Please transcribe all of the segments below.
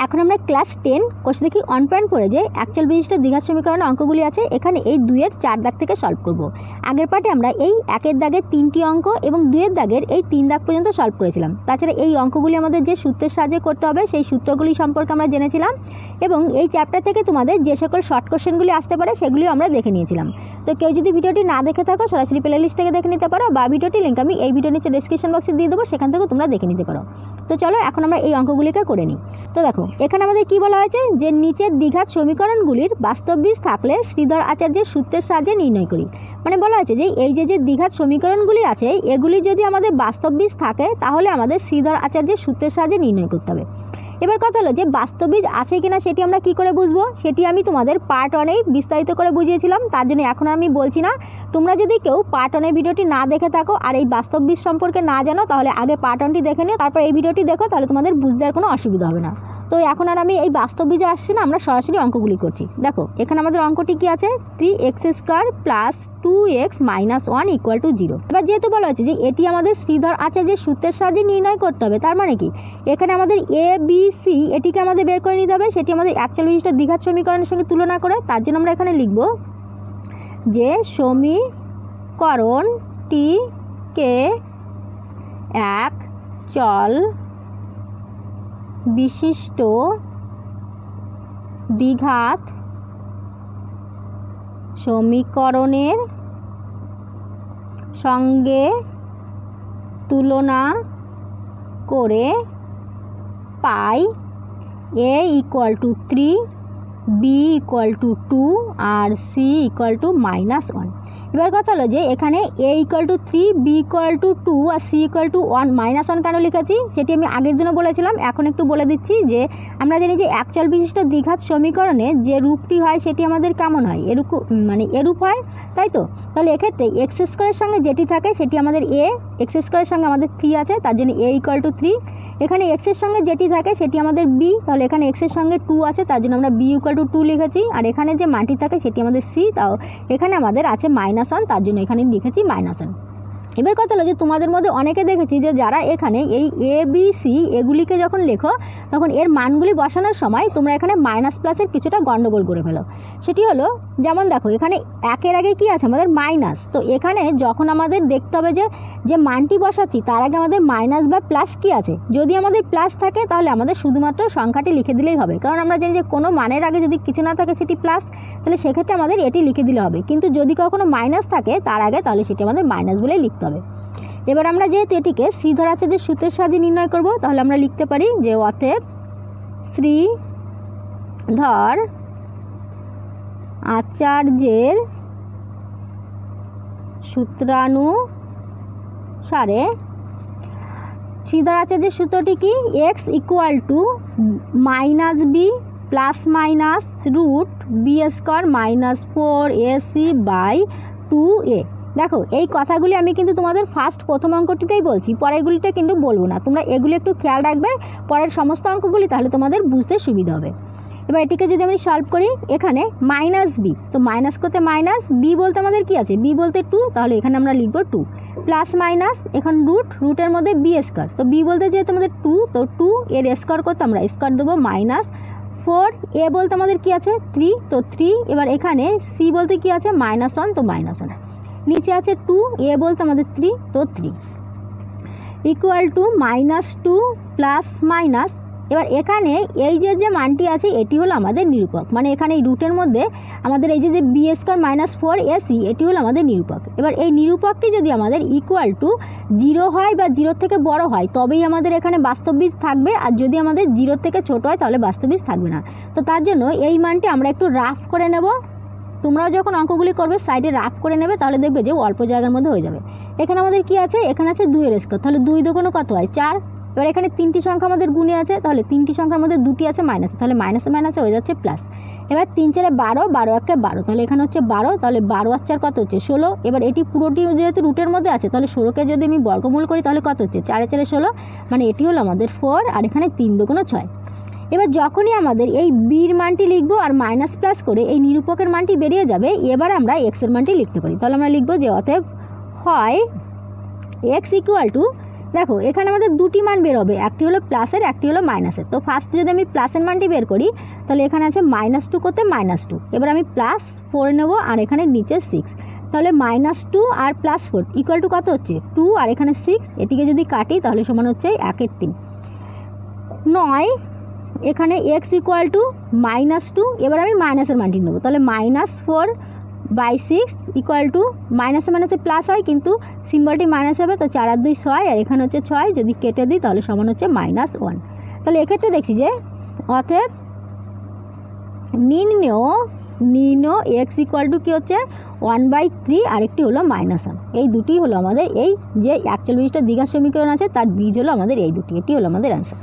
এখন আমরা class 10 question দেখি 1.4 যে অ্যাকচুয়াল বিশিষ্ট দ্বিঘাত সমীকরণের অঙ্কগুলি আছে এখানে এই 2-এর 4 দাগ থেকে সলভ করব। আগের পার্টে আমরা এই 1-এর দাগের 3টি অঙ্ক এবং 2-এর দাগের এই 3 দাগ পর্যন্ত সলভ করেছিলাম। তাছাড়া এই অঙ্কগুলি আমাদের যে সূত্রের সাহায্যে করতে হবে সেই সূত্রগুলি সম্পর্কে আমরা জেনেছিলাম এবং এই চ্যাপ্টার থেকে তোমাদের যে সকল শর্ট কোশ্চেনগুলি আসতে পারে সেগুলিও আমরা দেখে নিয়েছিলাম। তো কেউ যদি ভিডিওটি না দেখে থাকো সরাসরি প্লেলিস্ট থেকে দেখে নিতে পারো বা ভিডিওটি লিঙ্ক আমি এই ভিডিওর নিচে ডেসক্রিপশন বক্সে দিয়ে দেবো, সেখান থেকে তোমরা দেখে নিতে পারো। তো চলো এখন আমরা এই অঙ্কগুলিকে করে নিই। তো দেখো এখানে আমাদের কি বলা হয়েছে যে নিচের দ্বিঘাত সমীকরণগুলির বাস্তব বীজ থাকলে শ্রীধর আচার্যের সূত্রের সাহায্যে নির্ণয় করি। মানে বলা হয়েছে যে এই যে দ্বিঘাত সমীকরণগুলি আছে এগুলি যদি আমাদের বাস্তব বীজ থাকে তাহলে আমাদের শ্রীধর আচার্যের সূত্রের সাহায্যে নির্ণয় করতে হবে। এবার কথা হলো যে বাস্তব বীজ আছে কিনা সেটি আমরা কি করে বুঝবো, সেটি আমি তোমাদের পার্ট 1-এই বিস্তারিত করে বুঝিয়েছিলাম, তার জন্য এখন আমি বলছি না। তোমরা যদি কেউ পার্ট 1-এর ভিডিওটি না দেখে থাকো আর এই বাস্তব বীজ সম্পর্কে না জানো তাহলে আগে পার্ট 1টি দেখে নিও, তারপর এই ভিডিওটি দেখো, তাহলে তোমাদের বুঝতে আর কোনো অসুবিধা হবে না। তো এখন আর আমি এই বাস্তব বীজে আসছি না, আমরা সরাসরি অঙ্কগুলি করছি। দেখো এখানে আমাদের অঙ্কটি কি আছে 3x² + 2x - 1 = 0। এবার যেহেতু বলা হচ্ছে যে এটি আমাদের শ্রীধর আচার্যের সূত্রের সাহায্যে নির্ণয় করতে হবে, তার মানে কি এখানে আমাদের a b c এটিকে আমাদের বের করে নিতে হবে, সেটি আমাদের অ্যাকচুয়াল বিশিষ্ট দ্বিঘাত সমীকরণের সঙ্গে তুলনা করে। তার জন্য আমরা এখানে লিখব যে সমীকরণটিকে এক চল বিশিষ্ট দ্বিঘাত সমীকরণের সঙ্গে তুলনা করে পাই a = 3 b = 2 আর c = -1। এবার কথা হলো যে এখানে a = 3 b = 2 আর c = 1 -1 কেন লিখেছি সেটি আমি আগের দিনও বলেছিলাম, এখন একটু বলে দিচ্ছি যে আমরা জানি যে অ্যাকচুয়াল বিশিষ্ট দ্বিঘাত সমীকরণে যে রূপটি হয় সেটি আমাদের কেমন হয়, এরূপ হয়, তাই তো। তাহলে এক্ষেত্রে x² সঙ্গে যেটি থাকে সেটি আমাদের a, x² সঙ্গে আমাদের 3 আছে তার জন্য a = 3। এখানে x এর সঙ্গে যেটি থাকে সেটি আমাদের b, তাহলে এখানে x এর সঙ্গে 2 আছে তার জন্য আমরা b = 2 লিখেছি। আর এখানে যে মানটি থাকে সেটি আমাদের c, তাও এখানে আমাদের আছে -1 তার জন্য এখানে লিখেছি -1। এবার কথা হলো যে তোমাদের মধ্যে অনেকে দেখেছি যে যারা এখানে এই a b c এগুলিকে যখন লেখো তখন এর মানগুলি বসানোর সময় তোমরা এখানে মাইনাস+এর কিছুটা গন্ডগোল করে ফেলো। সেটি হলো যেমন দেখো এখানে 1-এর আগে কি আছে আমাদের মাইনাস, তো এখানে যখন আমাদের দেখতে হবে যে মানটি বসাচ্ছি তার আগে আমাদের মাইনাস বা প্লাস কি আছে। যদি আমাদের প্লাস থাকে তাহলে আমাদের শুধুমাত্র সংখ্যাটি লিখে দিলেই হবে, কারণ আমরা জানি যে কোনো মানের আগে যদি কিছু না থাকে সেটি প্লাস, তাহলে সেক্ষেত্রে আমাদের এটি লিখে দিলে হবে। কিন্তু যদি কখনো মাইনাস থাকে তার আগে তাহলে সেটি আমাদের মাইনাস বলেই লিখতে হবে। এবার আমরা যেহেতু এটিকে শ্রীধর আচার্যের সূত্রের সাহায্যে নির্ণয় করব তাহলে আমরা লিখতে পারি যে অতএব শ্রীধর আচার্যের সূত্রানুসারে শ্রীধর আচার্যের সূত্রটি কি x = -b ± √b² - 4ac/2a। দেখো এই কথাগুলি আমি কিন্তু তোমাদের প্রথম অঙ্কটিতেই বলছি, পরেরগুলিটা কিন্তু বলবো না। তোমরা এগুলি একটু খেয়াল রাখবে পরের সমস্ত অঙ্কগুলি, তাহলে তোমাদের বুঝতে সুবিধা হবে। এবার এটিকে যদি আমি সলভ করি এখানে -b, তো মাইনাস করতে মাইনাস, b বলতে আমাদের কি আছে b বলতে 2, তাহলে এখানে আমরা লিখব 2 প্লাস মাইনাস এখন রুটের মধ্যে b², তো b বলতে যেহেতু আমাদের 2, তো 2 এর স্কোয়ার করতে আমরা স্কোয়ার দেবো -4, a বলতে আমাদের কি আছে 3, তো 3। এবার এখানে c বলতে কি আছে -1, তো -1, নিচে আছে 2, a বলতে আমাদের 3, তো 3 = -2 প্লাস মাইনাস। এবার এখানে এই যে মানটি আছে এটি হলো আমাদের নিরূপক, মানে এখানে এই রুটের মধ্যে আমাদের এই যে b² - 4ac এটি হলো আমাদের নিরূপক। এবার এই নিরূপকটি যদি আমাদের =0 হয় বা 0 থেকে বড় হয় তবেই আমাদের এখানে বাস্তব বীজ থাকবে, আর যদি আমাদের 0 থেকে ছোট হয় তাহলে বাস্তব বীজ থাকবে না। তো তার জন্য এই মানটি আমরা একটু রাফ করে নেব। তোমরাও যখন অঙ্কগুলি করবে সাইডে রাফ করে নেবে, তাহলে দেখবে যে অল্প জায়গার মধ্যে হয়ে যাবে। এখানে আমাদের কি আছে এখানে আছে 2-এর স্কোয়ার, তাহলে 2 × 2 কত হয় 4। এবার এখানে 3টি সংখ্যা আমাদের গুণে আছে, তাহলে 3টি সংখ্যার মধ্যে 2টি আছে মাইনাসে, তাহলে মাইনাসে হয়ে যাচ্ছে প্লাস। এবার 3 × 4 = 12, 12 × 1 = 12, তাহলে এখানে হচ্ছে 12, তাহলে 12 আর 4 কত হচ্ছে 16। এবার এটি পুরোটি যেহেতু রুটের মধ্যে আছে তাহলে 16কে যদি আমি বর্গমূল করি তাহলে কত হচ্ছে 4 × 4 = 16, মানে এটি হলো আমাদের 4, আর এখানে 3 × 2 = 6। এবার যখনই আমাদের এই বির মানটি লিখবো আর মাইনাস প্লাস করে এই নিরূপকের মানটি বেরিয়ে যাবে, এবার আমরা এক্সের মানটি লিখতে পারি। তাহলে আমরা লিখবো যে অতএব হয় x = দেখো এখানে আমাদের দুটি মান বের হবে, একটি হলো প্লাসের একটি হলো মাইনাসের। তো ফার্স্ট যদি আমি প্লাসের মানটি বের করি তাহলে এখানে আছে -2 করতে -2, এবার আমি +4 নেব আর এখানে নিচে 6, তাহলে -2 আর +4 ইকুয়াল টু কত হচ্ছে 2 আর এখানে 6, এটিকে যদি কাটি তাহলে সমান হচ্ছে 1/3। 9 এখানে x ইকুয়াল টু -2, এবার আমি মাইনাসের মানটি নেব, তাহলে -4/6 ইকুয়াল টু মাইনাসে মাইনাসে প্লাস হয় কিন্তু সিম্বলটি মাইনাস হবে, তো 4 আর 2 6 আর এখানে হচ্ছে 6, যদি কেটে দিই তাহলে সমান হচ্ছে -1। তাহলে এক্ষেত্রে দেখছি যে অতএব নির্ণয় x ইকুয়াল টু কী হচ্ছে 1/3 আরেকটি হলো -1। এই দুটি হলো আমাদের এই যে 41টা দ্বিঘাত সমীকরণ আছে তার বীজ হলো আমাদের এই দুটি, এটি হলো আমাদের অ্যান্সার।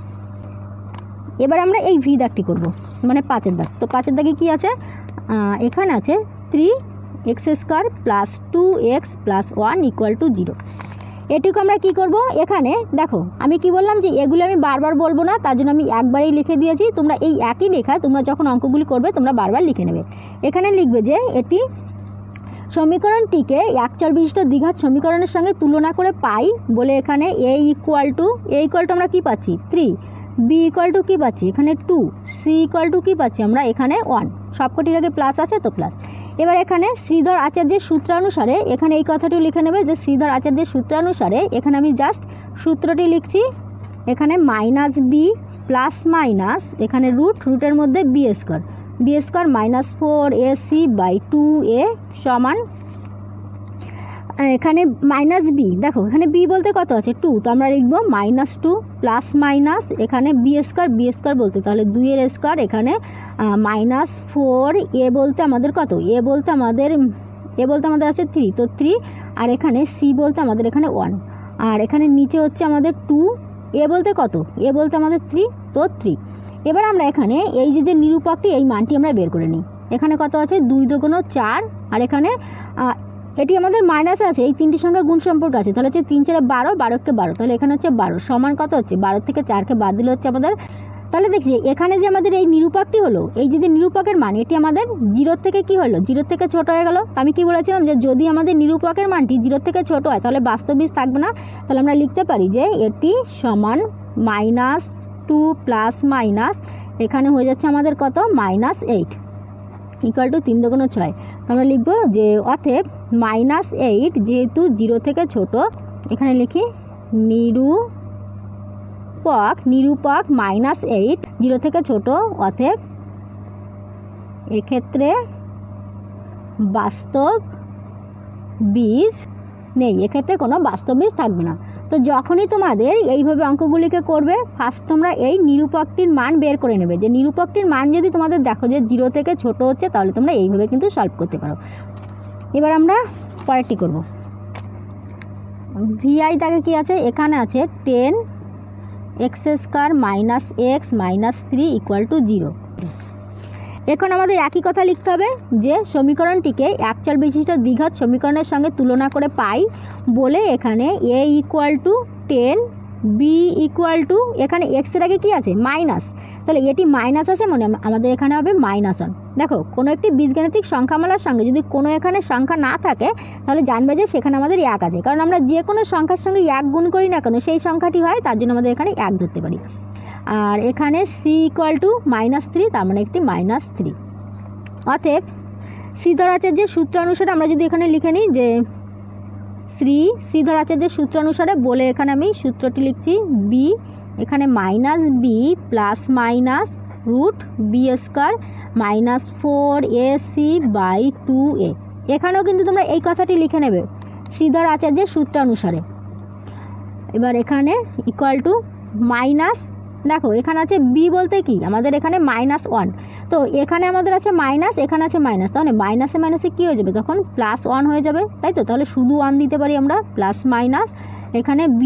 এবার আমরা এই ভি দাগটি করব, মানে 5-এর দাগ। তো 5-এর দাগে কী আছে, এখানে আছে 3x² + 2x + 1 = 0। এটুকু আমরা কি করব, এখানে দেখো আমি কি বললাম যে এগুলো আমি বারবার বলবো না, তার জন্য আমি একবারেই লিখে দিয়েছি। তোমরা এই একই লেখা তোমরা যখন অঙ্কগুলি করবে তোমরা বারবার লিখে নেবে। এখানে লিখবে যে এটি সমীকরণটিকে একচল বিশিষ্ট দ্বিঘাত সমীকরণের সঙ্গে তুলনা করে পাই বলে এখানে a ইকুয়াল টু আমরা কি পাচ্ছি 3, b ইকুয়াল টু কী পাচ্ছি এখানে 2, c ইকুয়াল টু কী পাচ্ছি আমরা এখানে 1, সবকটির আগে প্লাস আছে তো প্লাস। এবার এখানে শ্রীধর আচার্যের সূত্রানুসারে এখানে এই কথাটি লিখে নেবে যে শ্রীধর আচার্যের সূত্রানুসারে এখানে আমি জাস্ট সূত্রটি লিখছি, এখানে -b প্লাস মাইনাস এখানে রুটের মধ্যে b² -4ac/2a সমান এখানে -b, দেখো এখানে b বলতে কত আছে 2, তো আমরা লিখব -2 প্লাস মাইনাস এখানে b² বলতে তাহলে 2 এর স্কোয়ার, এখানে -4 a বলতে আমাদের কত a বলতে আমাদের আছে 3, তো 3 আর এখানে c বলতে আমাদের এখানে 1 আর এখানে নিচে হচ্ছে আমাদের 2, a বলতে কত a বলতে আমাদের 3, তো 3। এবার আমরা এখানে এই যে নিরূপকটি এই মানটি আমরা বের করে নিই। এখানে কত আছে 2 × 4 আর এখানে এটি আমাদের মাইনাস আছে, এই তিনটি সংখ্যা গুণ সম্পর্ক আছে, তাহলে হচ্ছে 3 × 4 = 12, 12 তাহলে এখানে হচ্ছে 12 সমান কত হচ্ছে 12 থেকে 4কে বাদ দিলে হচ্ছে আমাদের, তাহলে দেখছি এখানে যে আমাদের এই নিরূপকটি হলো এই যে নিরূপকের মান এটি আমাদের 0 থেকে কি হলো 0 থেকে ছোট হয়ে গেল। আমি কি বলেছিলাম যে যদি আমাদের নিরূপকের মানটি 0 থেকে ছোট হয় তাহলে বাস্তব বীজ থাকবে না, তাহলে আমরা লিখতে পারি যে এটি সমান -2 প্লাস মাইনাস এখানে হয়ে যাচ্ছে আমাদের কত -8 ইকুয়াল টু 3 × 6। আমরা লিখব যে অতএব -8 যেহেতু 0 থেকে ছোট, এখানে লিখি নিরূপক -8 0 থেকে ছোট, অতএব এক্ষেত্রে বাস্তব বীজ নেই, এক্ষেত্রে কোনো বাস্তব বীজ থাকবে না। তো যখনই তোমাদের এইভাবে অঙ্কগুলিকে করবে ফার্স্ট তোমরা এই নিরূপকটির মান বের করে নেবে, যে নিরূপকটির মান যদি তোমাদের দেখো যে 0 থেকে ছোট হচ্ছে তাহলে তোমরা এইভাবে কিন্তু সলভ করতে পারো। এবার আমরা পরেরটি করব। ভিআই দাগে কি আছে, এখানে আছে 10x² - x - 3 = 0। এখন আমাদের একই কথা লিখতে হবে যে সমীকরণটিকে একচল বিশিষ্ট দ্বিঘাত সমীকরণের সঙ্গে তুলনা করে পাই বলে এখানে a equal to 10, b equal to এখানে x এর আগে কী আছে মাইনাস, তাহলে এটি মাইনাস আছে মানে আমাদের এখানে হবে -1। দেখো কোনো একটি বীজগাণিতিক সংখ্যামালার সঙ্গে যদি কোনো এখানে সংখ্যা না থাকে তাহলে জানবে যে সেখানে আমাদের 1 আছে, কারণ আমরা যে কোনো সংখ্যার সঙ্গে 1 গুণ করি না কেন সেই সংখ্যাটি হয়, তার জন্য আমাদের এখানে 1 ধরতে পারি। আর এখানে c ইকুয়াল টু -3, তার মানে একটি -3। অতএব শ্রীধর আচার্যের সূত্র অনুসারে আমরা যদি এখানে লিখে নিই যে শ্রীধর আচার্যের সূত্র অনুসারে বলে এখানে আমি সূত্রটি লিখছি b এখানে -b plus minus √b² -4ac/2a। এখানেও কিন্তু তোমরা এই কথাটি লিখে নেবে শ্রীধর আচার্যের সূত্র অনুসারে। এবার এখানে ইকুয়াল টু মাইনাস, দেখো এখানে আছে b বলতে কি আমাদের এখানে -1, তো এখানে আমাদের আছে মাইনাস এখানে আছে মাইনাস, তাহলে মাইনাসে মাইনাসে কী হয়ে যাবে তখন +1 হয়ে যাবে, তাই তো, তাহলে শুধু 1 দিতে পারি আমরা প্লাস মাইনাস এখানে b²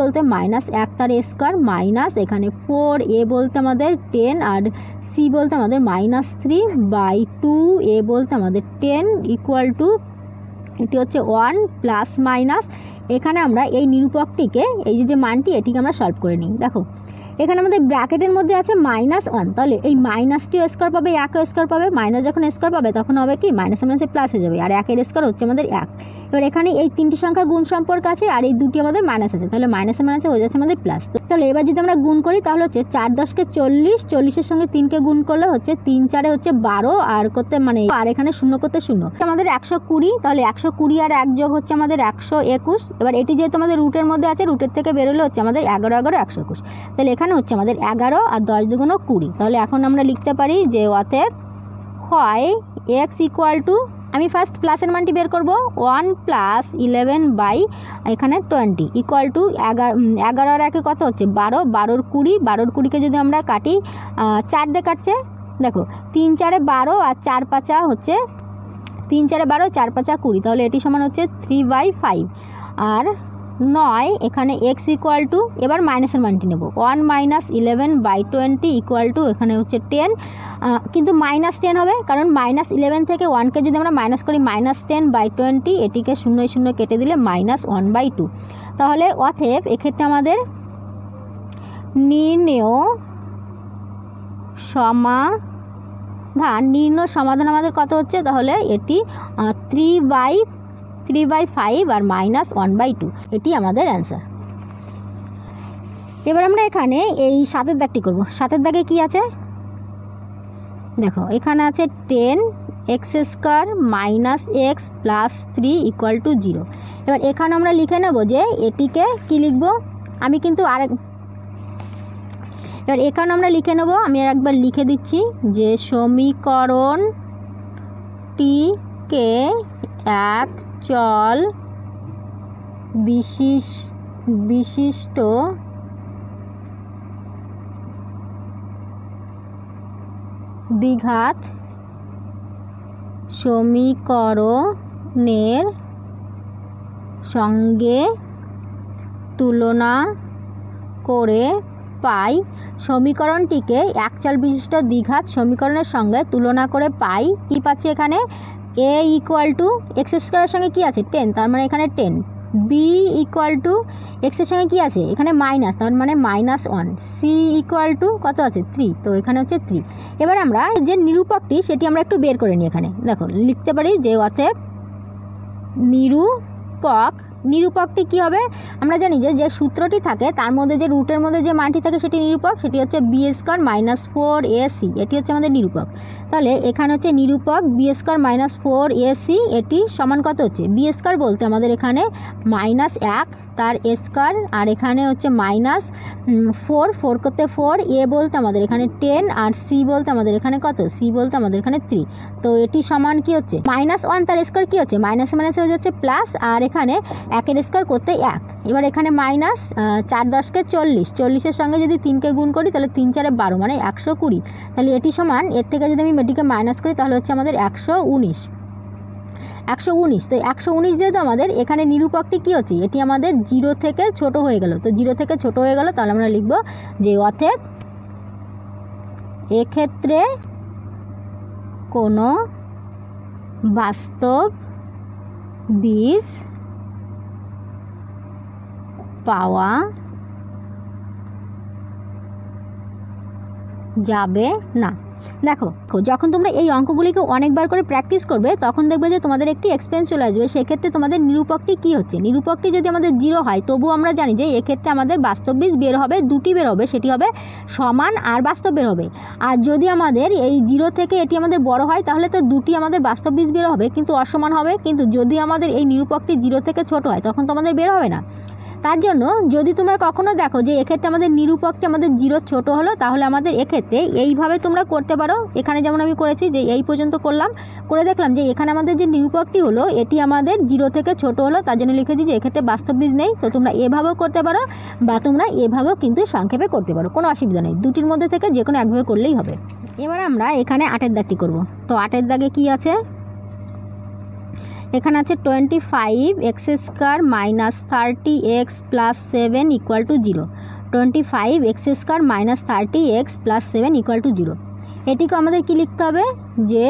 বলতে -1 তার স্কোয়ার মাইনাস এখানে 4a বলতে আমাদের 10 আর c বলতে আমাদের -3/2a বলতে আমাদের 10 ইকুয়াল টু এটি হচ্ছে 1 প্লাস মাইনাস এখানে আমরা এই নিরূপকটিকে এই যে মানটি এটিকে আমরা সলভ করে নিই। দেখো এখানে আমাদের ব্র্যাকেটের মধ্যে আছে -1, তাহলে এই মাইনাসটি স্কোয়ার পাবে, 1 স্কোয়ার পাবে, মাইনাস যখন স্কোয়ার পাবে তখন হবে কি মাইনাস মাইনাসে প্লাস হয়ে যাবে, আর 1 এর স্কোয়ার হচ্ছে আমাদের 1। এবার এখানে এই 3টি সংখ্যা গুণ সম্পর্ক আছে আর এই দুটি আমাদের মাইনাস আছে, তাহলে মাইনাসে মাইনাসে হয়ে যাচ্ছে আমাদের প্লাস। তাহলে এবার যদি আমরা গুণ করি তাহলে হচ্ছে 4 10 40, 40-এর সঙ্গে 3কে গুণ করলে হচ্ছে 3 4 হচ্ছে 12, আর করতে মানে আর এখানে 0 করতে 0, আমাদের 120, তাহলে 120 আর 1 যোগ হচ্ছে আমাদের 121। এবার এটি যেহেতু আমাদের রুটের মধ্যে আছে, রুটের থেকে বেরোলে হচ্ছে আমাদের 11 11 121, তাহলে এখানে হচ্ছে আমাদের 11 আর 10 দুগুণ 20। তাহলে এখন আমরা লিখতে পারি যে অতএব হয় x ইকুয়াল টু, আমি ফার্স্ট প্লাসের মানটি বের করব, 1 + 11 বাই এখানে 20 ইকুয়াল টু 11 আর 1 কত হচ্ছে 12, 12 20, 12 20কে যদি আমরা কাটি 4 দিয়ে কাটছে, দেখো 3 4 12 আর 4 5 হচ্ছে 3 4 12, 4 5 20, তাহলে এটি সমান হচ্ছে 3/5 আর 9। এখানে x ইকুয়াল টু, এবার মাইনাসের মানটি নেব, 1 - 11/20 ইকুয়াল টু এখানে হচ্ছে 10, কিন্তু -10 হবে, কারণ -11 থেকে 1কে যদি আমরা মাইনাস করি -10/20, এটিকে 0 0 কেটে দিলে -1/2। তাহলে অতএব এক্ষেত্রে আমাদের নির্ণেয় সমাধান আমাদের কত হচ্ছে, তাহলে এটি 3/5 আর -1/2, এটি আমাদের অ্যান্সার। এবার আমরা এখানে এই 7-এর দাগটি করব। 7-এর দাগে কি আছে দেখো, এখানে আছে 10x² - x + 3 = 0। এবার এখানে আমরা লিখে নেব যে এটিকে কি লিখব, আমি কিন্তু এবার এখানে আমরা লিখে নেব, আমি একবার লিখে দিচ্ছি যে সমীকরণটিকে এক চল বিশিষ্ট দ্বিঘাত সমীকরণের সঙ্গে তুলনা করে পাই, সমীকরণটিকে এক চল বিশিষ্ট দ্বিঘাত সমীকরণের সঙ্গে তুলনা করে পাই। কি পাচ্ছি এখানে, a ইকুয়াল টু x² এর সঙ্গে কি আছে 10, তার মানে এখানে 10, b ইকুয়াল টু x এর সঙ্গে কি আছে এখানে মাইনাস, তার মানে -1, c ইকুয়াল টু কত আছে 3, তো এখানে হচ্ছে 3। এবার আমরা যে নিরূপকটি সেটি আমরা একটু বের করে নিই। এখানে দেখো লিখতে পারি যে অতএব নিরূপকটি কি হবে, আমরা জানি যে সূত্রটি থাকে তার মধ্যে যে রুটের মধ্যে যে মানটি থাকে সেটি নিরূপক, সেটি হচ্ছে b² - 4ac, এটি হচ্ছে আমাদের নিরূপক। তাহলে এখানে হচ্ছে নিরূপক b² - 4ac, এটি সমান কত হচ্ছে, b² বলতে আমাদের এখানে -1 তার স্কোয়ার, আর এখানে হচ্ছে -4 করতে 4, a বলতে আমাদের এখানে 10, আর c বলতে আমাদের এখানে কত, c বলতে আমাদের এখানে 3, তো এটি সমান কি হচ্ছে -1 তার স্কোয়ার কি হচ্ছে মাইনাসে মাইনাসে হয়ে যাচ্ছে প্লাস, আর এখানে 1 এর স্কোয়ার করতে 1, এবার এখানে -4 10 40, 40-এর সঙ্গে যদি 3কে গুণ করি তাহলে 3 4 12 মানে 120, তাহলে এটি সমান, এর থেকে যদি আমি এটিকে মাইনাস করি তাহলে হচ্ছে আমাদের 119। তো 119 যেহেতু আমাদের এখানে নিরূপকটি কি হচ্ছে, এটি আমাদের 0 থেকে ছোট হয়ে গেল, তো 0 থেকে ছোট হয়ে গেল, তাহলে আমরা লিখব যে অতএব এক্ষেত্রে কোনো বাস্তব বীজ পাওয়া যাবে না। দেখো যখন তোমরা এই অঙ্কগুলিকে অনেকবার করে প্র্যাকটিস করবে তখন দেখবে যে তোমাদের একটি এক্সপিরিয়েন্স চলে আসবে, সেক্ষেত্রে তোমাদের নিরূপকটি কী হচ্ছে, নিরূপকটি যদি আমাদের 0 হয় তবুও আমরা জানি যে এক্ষেত্রে আমাদের বাস্তব বীজ বের হবে, দুটি বের হবে, সেটি হবে সমান আর বাস্তব বের হবে। আর যদি আমাদের এই 0 থেকে এটি আমাদের বড় হয় তাহলে তো দুটি আমাদের বাস্তব বীজ বের হবে কিন্তু অসমান হবে, কিন্তু যদি আমাদের এই নিরূপকটি 0 থেকে ছোট হয় তখন তো আমাদের বের হবে না। তার জন্য যদি তোমরা কখনো দেখো যে এক্ষেত্রে আমাদের নিরূপকটি আমাদের 0 ছোট হলো, তাহলে আমাদের এক্ষেত্রে এইভাবে তোমরা করতে পারো। এখানে যেমন আমি করেছি যে এই পর্যন্ত করলাম, করে দেখলাম যে এখানে আমাদের যে নিরূপকটি হলো এটি আমাদের 0 থেকে ছোট হলো, তার জন্য লিখেছি যে এক্ষেত্রে বাস্তব বীজ নেই। তো তোমরা এভাবেও করতে পারো বা তোমরা এভাবেও কিন্তু সংক্ষেপে করতে পারো, কোনো অসুবিধা নেই, দুটির মধ্যে থেকে যে কোনো একভাবে করলেই হবে। এবার আমরা এখানে 8-এর দাগটি করব। তো 8-এর দাগে কি আছে, এখানে আছে 25x² - 30x + 7 = 0, 25x² - 30x + 7 = 0। এটিকে আমাদের কি লিখতে হবে যে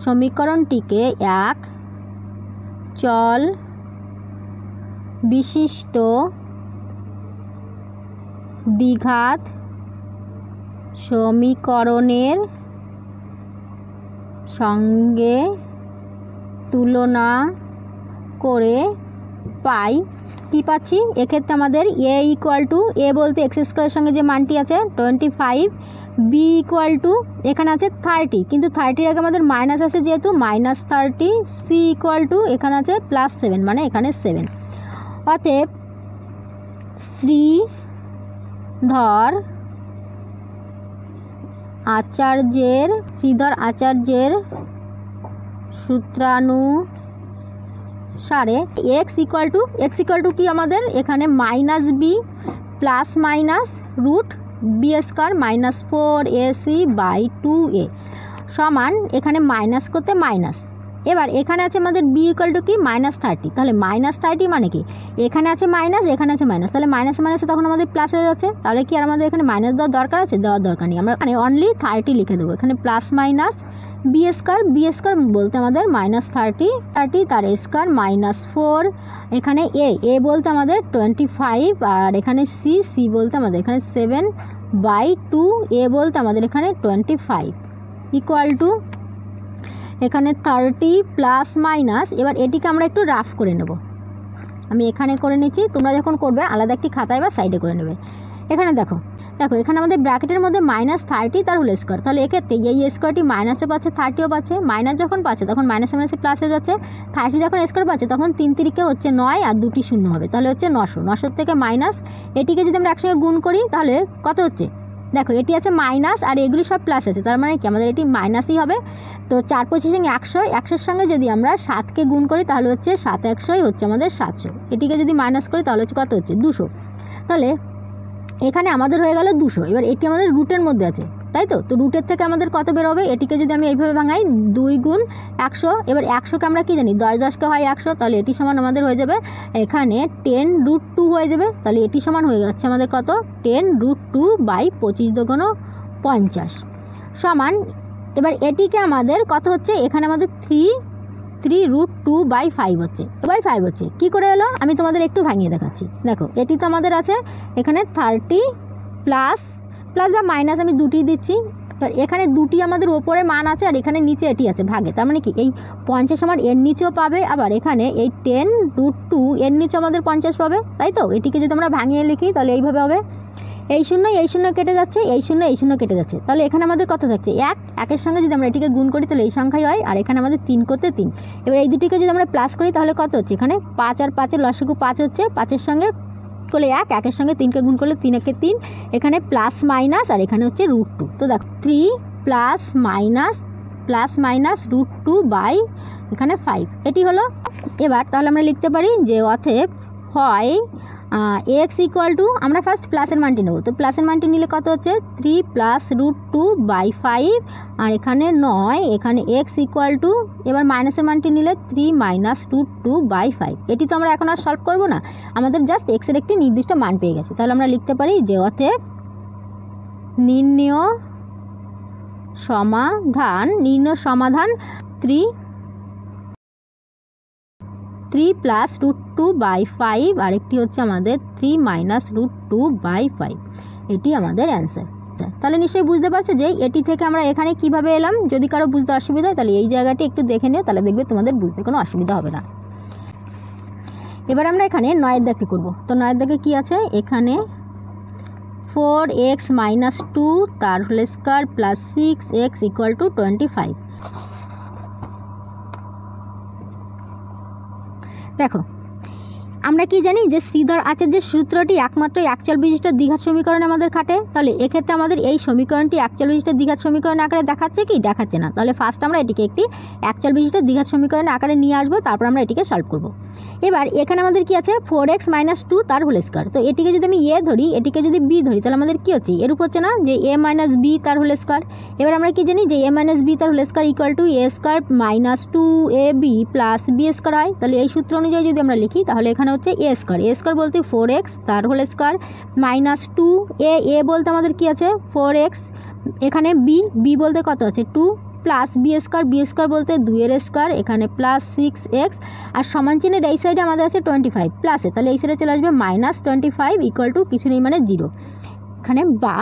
সমীকরণটিকে এক চল বিশিষ্ট দ্বিঘাত সমীকরণের সঙ্গে তুলনা করে পাই কী পাচ্ছি। এক্ষেত্রে আমাদের এ ইকুয়াল টু, এ বলতে এক্স স্কোয়ারের সঙ্গে যে মানটি আছে 25, বি ইকুয়াল টু এখানে আছে 30, কিন্তু 30 আগে আমাদের মাইনাস আছে যেহেতু -30, সি ইকুয়াল টু এখানে আছে +7 মানে এখানে 7। অতএব শ্রীধর আচার্যের সূত্রানুসারে এক্স ইকুয়াল টু কি আমাদের এখানে -b plus minus √ b² -4ac/2a সমান এখানে মাইনাস করতে মাইনাস। এবার এখানে আছে আমাদের b ইকুয়াল টু কি -30, তাহলে -30 মানে কি এখানে আছে মাইনাস এখানে আছে মাইনাস, তাহলে মাইনাস মাইনাসে তখন আমাদের প্লাস হয়ে যাচ্ছে। তাহলে কি আর আমাদের এখানে মাইনাস দেওয়ার দরকার আছে? দেওয়ার দরকার নেই, আমরা এখানে অনলি 30 লিখে দেবো। এখানে প্লাস মাইনাস b² বলতে আমাদের -30 তার স্কোয়ার -4, এখানে এ বলতে আমাদের 25 আর এখানে সি বলতে আমাদের এখানে 7/2, এ বলতে আমাদের এখানে 25 ইকুয়াল টু এখানে 30 প্লাস মাইনাস। এবার এটিকে আমরা একটু রাফ করে নেব, আমি এখানে করে নিচ্ছি, তোমরা যখন করবে আলাদা একটি খাতায় বা সাইডে করে নেবে। এখানে দেখো এখানে আমাদের ব্র্যাকেটের মধ্যে -30 তার হোল স্কোয়ার, তাহলে এক্ষেত্রে এই স্কোয়ারটি মাইনাসও পাচ্ছে 30ও পাচ্ছে, মাইনাস যখন পাচ্ছে তখন মাইনাসে মাইনাসে প্লাস হয়ে যাচ্ছে। 30 যখন স্কোয়ার পাচ্ছে তখন 3 3 হচ্ছে 9 আর 2টি শূন্য হবে, তাহলে হচ্ছে 900 থেকে মাইনাস। এটিকে যদি আমরা একসঙ্গে গুণ করি তাহলে কত হচ্ছে? দেখো এটি আছে মাইনাস আর এগুলি সব প্লাস আছে, তার মানে কি আমাদের এটি মাইনাসই হবে। তো 4 25 100, 100-এর সঙ্গে যদি আমরা 7কে গুণ করি তাহলে হচ্ছে 7 100 হচ্ছে আমাদের 700, এটিকে যদি মাইনাস করি তাহলে হচ্ছে কত হচ্ছে 200, তাহলে এখানে আমাদের হয়ে গেল 200। এবার এটি আমাদের রুটের মধ্যে আছে, তাই তো রুটের থেকে আমাদের কত বেরোবে? এটিকে যদি আমি এইভাবে ভাঙাই 2 গুণ 100, এবার 100কে আমরা কি জানি 10 10কে হয় 100, তাহলে এটি সমান আমাদের হয়ে যাবে এখানে 10√2 হয়ে যাবে, তাহলে এটি সমান হয়ে যাচ্ছে আমাদের কত 10√2/25 দুগুণ 50 সমান। এবার এটিকে আমাদের কত হচ্ছে এখানে আমাদের 3√2/5 হচ্ছে, 5 হচ্ছে কী করে এলো আমি তোমাদের একটু ভাঙিয়ে দেখাচ্ছি। দেখো এটি তো আমাদের আছে এখানে 30 প্লাস বা মাইনাস আমি দুটি দিচ্ছি, এখানে দুটি আমাদের ওপরে মান আছে আর এখানে নিচে এটি আছে ভাগে, তার মানে কি এই 50 আমার এর নিচেও পাবে, আবার এখানে এই 10√2 এর নিচে আমাদের 50 পাবে, তাই তো। এটিকে যদি আমরা ভাঙিয়ে লিখি তাহলে এইভাবে হবে, এই শূন্য কেটে যাচ্ছে, এই শূন্য কেটে যাচ্ছে, তাহলে এখানে আমাদের কত থাকছে 1, 1-এর সঙ্গে যদি আমরা এটিকে গুণ করি তাহলে এই সংখ্যাই হয়, আর এখানে আমাদের 3 করতে 3। এবার এই দুটিকে যদি আমরা প্লাস করি তাহলে কত হচ্ছে এখানে 5 আর 5-এর লসাগু 5 হচ্ছে, 5-এর সঙ্গে করলে 1, 1-এর সঙ্গে 3কে গুণ করলে 3 একে 3, এখানে প্লাস মাইনাস আর এখানে হচ্ছে √2। তো দেখো 3 প্লাস মাইনাস √2 বাই এখানে 5 এটি হলো। এবার তাহলে আমরা লিখতে পারি যে অতএব হয় এক্স ইকুয়াল টু, আমরা ফার্স্ট প্লাসের মানটি নেব, তো প্লাসের মানটি নিলে কত হচ্ছে 3 প্লাস √2/5 আর এখানে 9, এখানে এক্স ইকুয়াল টু, এবার মাইনাসের মানটি নিলে 3 মাইনাস √2/5। এটি তো আমরা এখন আর সলভ করবো না, আমাদের জাস্ট এক্সের একটি নির্দিষ্ট মান পেয়ে গেছে, তাহলে আমরা লিখতে পারি যে অতএব নির্ণয় সমাধান 3 প্লাস √2/5 আরেকটি হচ্ছে আমাদের 3 মাইনাস √2/5, এটি আমাদের অ্যান্সার। তাহলে নিশ্চয়ই বুঝতে পারছো যে এটি থেকে আমরা এখানে কিভাবে এলাম। যদি কারো বুঝতে অসুবিধা হয় তাহলে এই জায়গাটি একটু দেখে নিও, তাহলে দেখবে তোমাদের বুঝতে কোনো অসুবিধা হবে না। এবার আমরা এখানে 9-এর দাগটি করবো, তো 9-এর দাগে কী আছে এখানে 4x - 2 তার whole square plus 6x equal to 25। দেখো আমরা কি জানি যে শ্রীধর আচার্যের সূত্রটি একমাত্র একচল বিশিষ্ট দ্বিঘাত সমীকরণে আমাদের খাটে, তাহলে এক্ষেত্রে আমাদের এই সমীকরণটি একচল বিশিষ্ট দ্বিঘাত সমীকরণ আকারে দেখাচ্ছে কি দেখাচ্ছে না, তাহলে ফার্স্ট আমরা এটিকে একটি একচল বিশিষ্ট দ্বিঘাত সমীকরণ আকারে নিয়ে আসবো, তারপর আমরা এটিকে সলভ করব। এবার এখানে আমাদের কি আছে 4x - 2 তার হোল স্কয়ার, তো এটিকে যদি আমি এ ধরি এটিকে যদি বি ধরি তাহলে আমাদের কি হচ্ছে এর উপর হচ্ছে না যে a - b তার হোল স্কয়ার। এবার আমরা কি জানি যে a - b তার whole square equal to a square minus 2ab plus b square হয়, তাহলে এই সূত্র অনুযায়ী যদি আমরা লিখি তাহলে এখানে হচ্ছে a স্কয়ার বলতে 4x তার হোল স্কয়ার মাইনাস 2 a বলতে আমাদের কি আছে 4x, এখানে b বলতে কত আছে 2 প্লাস বি স্কোয়ার বলতে 2 স্কোয়ার, এখানে প্লাস 6x, আর সমান চিহ্নের এই সাইডে আমাদের আছে 25 প্লাসে, তাহলে এই সাইডে চলে আসবে -25 ইকুয়াল টু কিছু নেই মানে 0। এখানে বা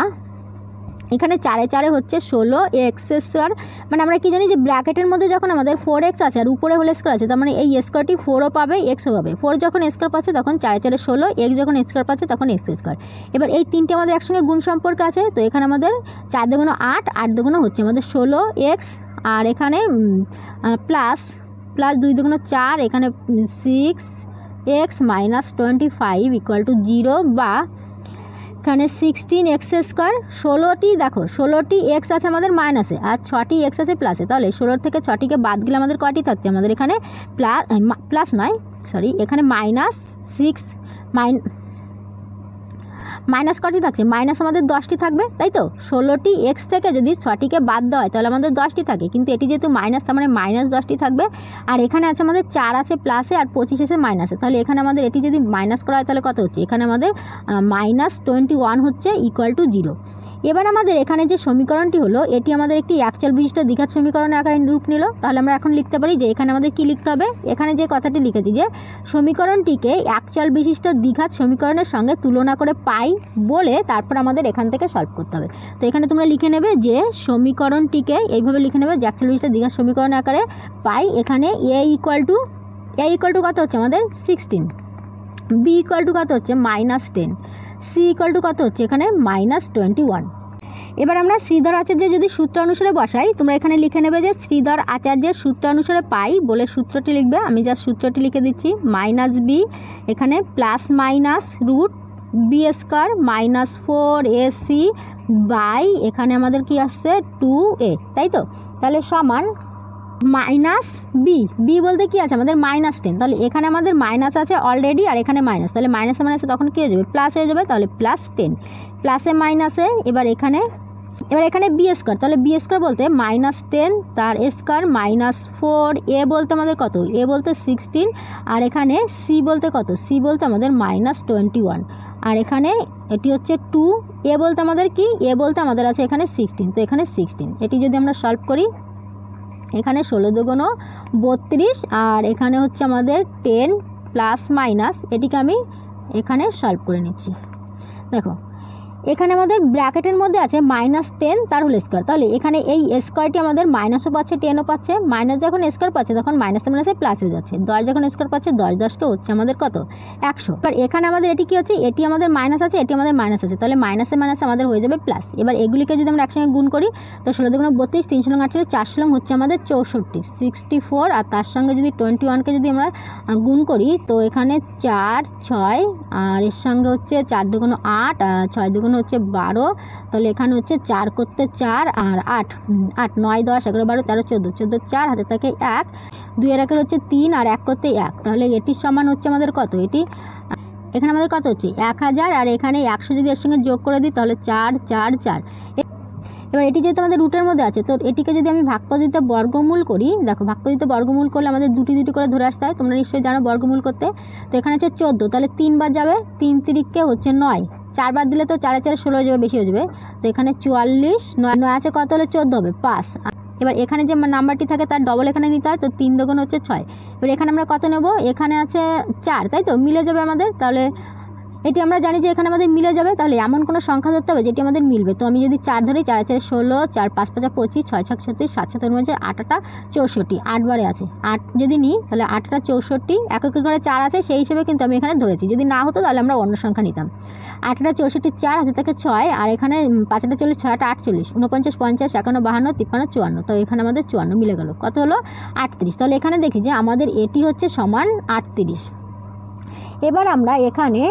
এখানে 4 4 হচ্ছে 16x স্কোয়ার, মানে আমরা কি জানি যে ব্র্যাকেটের মধ্যে যখন আমাদের 4x আছে আর উপরে হোল স্কোয়ার আছে, তার মানে এই স্কোয়ারটি 4ও পাবে এক্সও পাবে। 4 যখন স্কোয়ার পাচ্ছে তখন 4 4 16, x যখন স্কোয়ার পাচ্ছে তখন x স্কোয়ার। এবার এই তিনটে আমাদের একসঙ্গে গুণ সম্পর্ক আছে, তো এখানে আমাদের 4 দুগুণ 8, 8 দুগুণ হচ্ছে আমাদের 16x, আর এখানে প্লাস 2 দুগুণ 4, এখানে 6x -25 ইকুয়াল টু 0, বা এখানে 16x স্কোয়ার। 16টি দেখো 16টি এক্স আছে আমাদের মাইনাসে আর 6টি এক্স আছে প্লাসে, তাহলে 16 থেকে 6টিকে বাদ গেলে আমাদের কয়টি থাকছে, আমাদের এখানে প্লাস নয় সরি এখানে -6 মাইনাস কটি থাকছে, মাইনাস আমাদের 10টি থাকবে, তাই তো। 16টি এক্স থেকে যদি 6টিকে বাদ দেওয়া হয় তাহলে আমাদের 10টি থাকে, কিন্তু এটি যেহেতু মাইনাস তার মানে -10টি থাকবে। আর এখানে আছে আমাদের 4 আছে প্লাসে আর 25 আছে মাইনাসে, তাহলে এখানে আমাদের এটি যদি মাইনাস করা হয় তাহলে কত হচ্ছে, এখানে আমাদের -21 হচ্ছে ইকুয়াল টু 0। এবার আমাদের এখানে যে সমীকরণটি হলো এটি আমাদের একটি একচল বিশিষ্ট দ্বিঘাত সমীকরণের আকারে রূপ নিল। তাহলে আমরা এখন লিখতে পারি যে এখানে আমাদের কি লিখতে হবে, এখানে যে কথাটি লিখেছি যে সমীকরণটিকে একচল বিশিষ্ট দ্বিঘাত সমীকরণের সঙ্গে তুলনা করে পাই বলে তারপর আমাদের এখান থেকে সলভ করতে হবে। তো এখানে তোমরা লিখে নেবে যে সমীকরণটিকে এইভাবে লিখে নেবে যে একচল বিশিষ্ট দ্বিঘাত সমীকরণের আকারে পাই। এখানে এ ইকুয়াল টু কত হচ্ছে আমাদের 16, বি ইকুয়াল টু কত হচ্ছে -10, সি ইকুয়াল টু কত হচ্ছে এখানে -21। এবার আমরা শ্রীধর আচার্যের যদি সূত্র অনুসারে বসাই, তোমরা এখানে লিখে নেবে যে শ্রীধর আচার্যের সূত্র অনুসারে পাই বলে সূত্রটি লিখবে। আমি যা সূত্রটি লিখে দিচ্ছি, -b এখানে plus minus √ b square -4ac by এখানে আমাদের কি আসছে 2a, তাই তো। তাহলে সমান -b বলতে কি আছে আমাদের -10, তাহলে এখানে আমাদের মাইনাস আছে অলরেডি আর এখানে মাইনাস, তাহলে মাইনাসে তখন কি হয়ে যাবে প্লাস হয়ে যাবে, তাহলে +10 প্লাসে মাইনাসে। এবার এখানে বি স্কোয়ার, তাহলে বি স্কোয়ার বলতে -10 তার স্কোয়ার -4, এ বলতে আমাদের কত, এ বলতে 16, আর এখানে সি বলতে কত, সি বলতে আমাদের -21, আর এখানে এটি হচ্ছে 2, এ বলতে আমাদের কি, এ বলতে আমাদের আছে এখানে 16, তো এখানে 16। এটি যদি আমরা সলভ করি, এখানে 16 দুগুণ 32 আর এখানে হচ্ছে আমাদের 10 প্লাস মাইনাস, এটিকে আমি এখানে সলভ করে নিচ্ছি। দেখো এখানে আমাদের ব্র্যাকেটের মধ্যে আছে -10 তার হোল স্কোয়ার, তাহলে এখানে এই স্কোয়ারটি আমাদের মাইনাসও পাচ্ছে 10ও পাচ্ছে, মাইনাস যখন স্কোয়ার পাচ্ছে তখন মাইনাসে প্লাস হয়ে যাচ্ছে। 10 যখন স্কোয়ার পাচ্ছে 10 10কে হচ্ছে আমাদের কত 100। এবার এখানে আমাদের এটি কি হচ্ছে, এটি আমাদের মাইনাস আছে, এটি আমাদের মাইনাস আছে, তাহলে মাইনাসে আমাদের হয়ে যাবে প্লাস। এবার এগুলিকে যদি আমরা একসঙ্গে গুণ করি, তো 16 দুগুণ 32, 3 × 48, 4 হচ্ছে আমাদের 64, 64, আর তার সঙ্গে যদি 21কে যদি আমরা গুণ করি, তো এখানে 4 6 আর এর সঙ্গে হচ্ছে 4 দুগুণ 8 আর 6 দুগুণ হচ্ছে 12, তাহলে এখানে হচ্ছে 4 করতে 4 আর 8 9 10 11 12 13 14 14 4 হাতে থাকে 1, 2 এর 1 হচ্ছে 3 আর 1 করতে 1, তাহলে এটির সমান হচ্ছে আমাদের কত, এটি এখানে আমাদের কত হচ্ছে 1000, আর এখানে 100 যদি এর সঙ্গে যোগ করে দিই তাহলে 4 4 4। এবার এটি যেহেতু আমাদের রুটের মধ্যে আছে, তো এটিকে যদি আমি ভাগ পদ্ধতিতে বর্গমূল করি, দেখো ভাগ পদ্ধতিতে বর্গমূল করলে আমাদের দুটি করে ধরে আসতে হয়, তোমরা নিশ্চয়ই জানো বর্গমূল করতে। তো এখানে হচ্ছে 14, তাহলে 3 বার যাবে, 3 3 হচ্ছে 9, 4 বার দিলে তো 4 4 16 হয়ে যাবে, বেশি হয়ে যাবে। তো এখানে 44, 9 আছে কত হলে 14 হবে 5। এবার এখানে যে নাম্বারটি থাকে তার ডবল এখানে নিতে হয়, তো 3 দুগুণ হচ্ছে 6। এবার এখানে আমরা কত নেব, এখানে আছে 4, তাই তো, মিলে যাবে আমাদের। তাহলে এটি আমরা জানি যে এখানে আমাদের মিলে যাবে, তাহলে এমন কোনো সংখ্যা ধরতে হবে যেটি আমাদের মিলবে। তো আমি যদি 4 ধরি, 4 4 16, 4 5 5 25, 6 6 36, 7 7 29, 8 8 64, 8 বারে আছে 8 যদি নিই তাহলে 8 8 64, এককের ঘরে 4 আছে সেই হিসেবে কিন্তু আমি এখানে ধরেছি, যদি না হতো তাহলে আমরা অন্য সংখ্যা নিতাম। 8 8 64, 4 হাতে থাকে 6, আর এখানে 5 8 40, 6 8 48, 49 50 51 52 53 54, তো এখানে আমাদের 54 মিলে গেল, কত হলো 38। তাহলে এখানে দেখি যে আমাদের এটি হচ্ছে সমান 38। এবার আমরা এখানে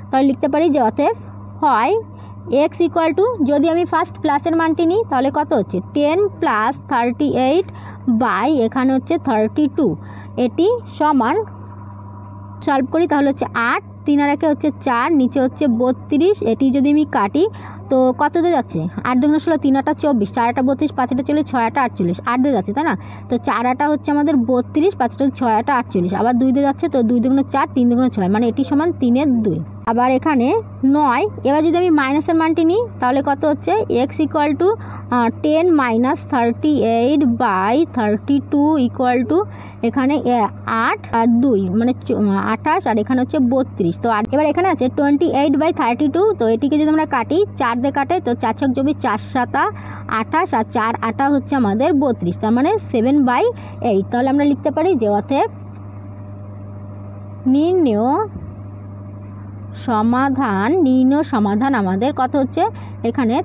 তাহলে লিখতে পারি যে অতএব হয় x ইকুয়াল টু, যদি আমি ফার্স্ট প্লাসের মানটি নিই তাহলে কত হচ্ছে 10 প্লাস 38 বাই এখানে হচ্ছে 32, এটি সমান সলভ করি তাহলে হচ্ছে 8, 3 আর 1 হচ্ছে 4, নিচে হচ্ছে 32, এটি যদি আমি কাটি তো কত দিয়ে যাচ্ছে 8 2 16 3 8 24 4 8 32 5 8 40 6 8 48 8 দিয়ে যাচ্ছে তাই না। তো 4 8 হচ্ছে আমাদের 32 5 8 6 8 48 আবার 2 দিয়ে যাচ্ছে তো 2 2 4 3 2 6 মানে এটি সমান 3 এর 2। আবার এখানে 9। এবার যদি আমি মাইনাসের মানটি নিই তাহলে কত হচ্ছে x equal to 10 minus 38 by 32 equal to এখানে 8 আর 2 মানে 28 আর এখানে হচ্ছে 32। তো এবার এখানে আছে 28 বাই 32। তো এটিকে যদি আমরা কাটি 4 দিয়ে কাটে তো 4 6 24 4 7 28 আর 4 8 হচ্ছে আমাদের 32 তার মানে 7/8। তাহলে আমরা লিখতে পারি যে অতএব নির্ণয় সমাধান আমাদের কত হচ্ছে এখানে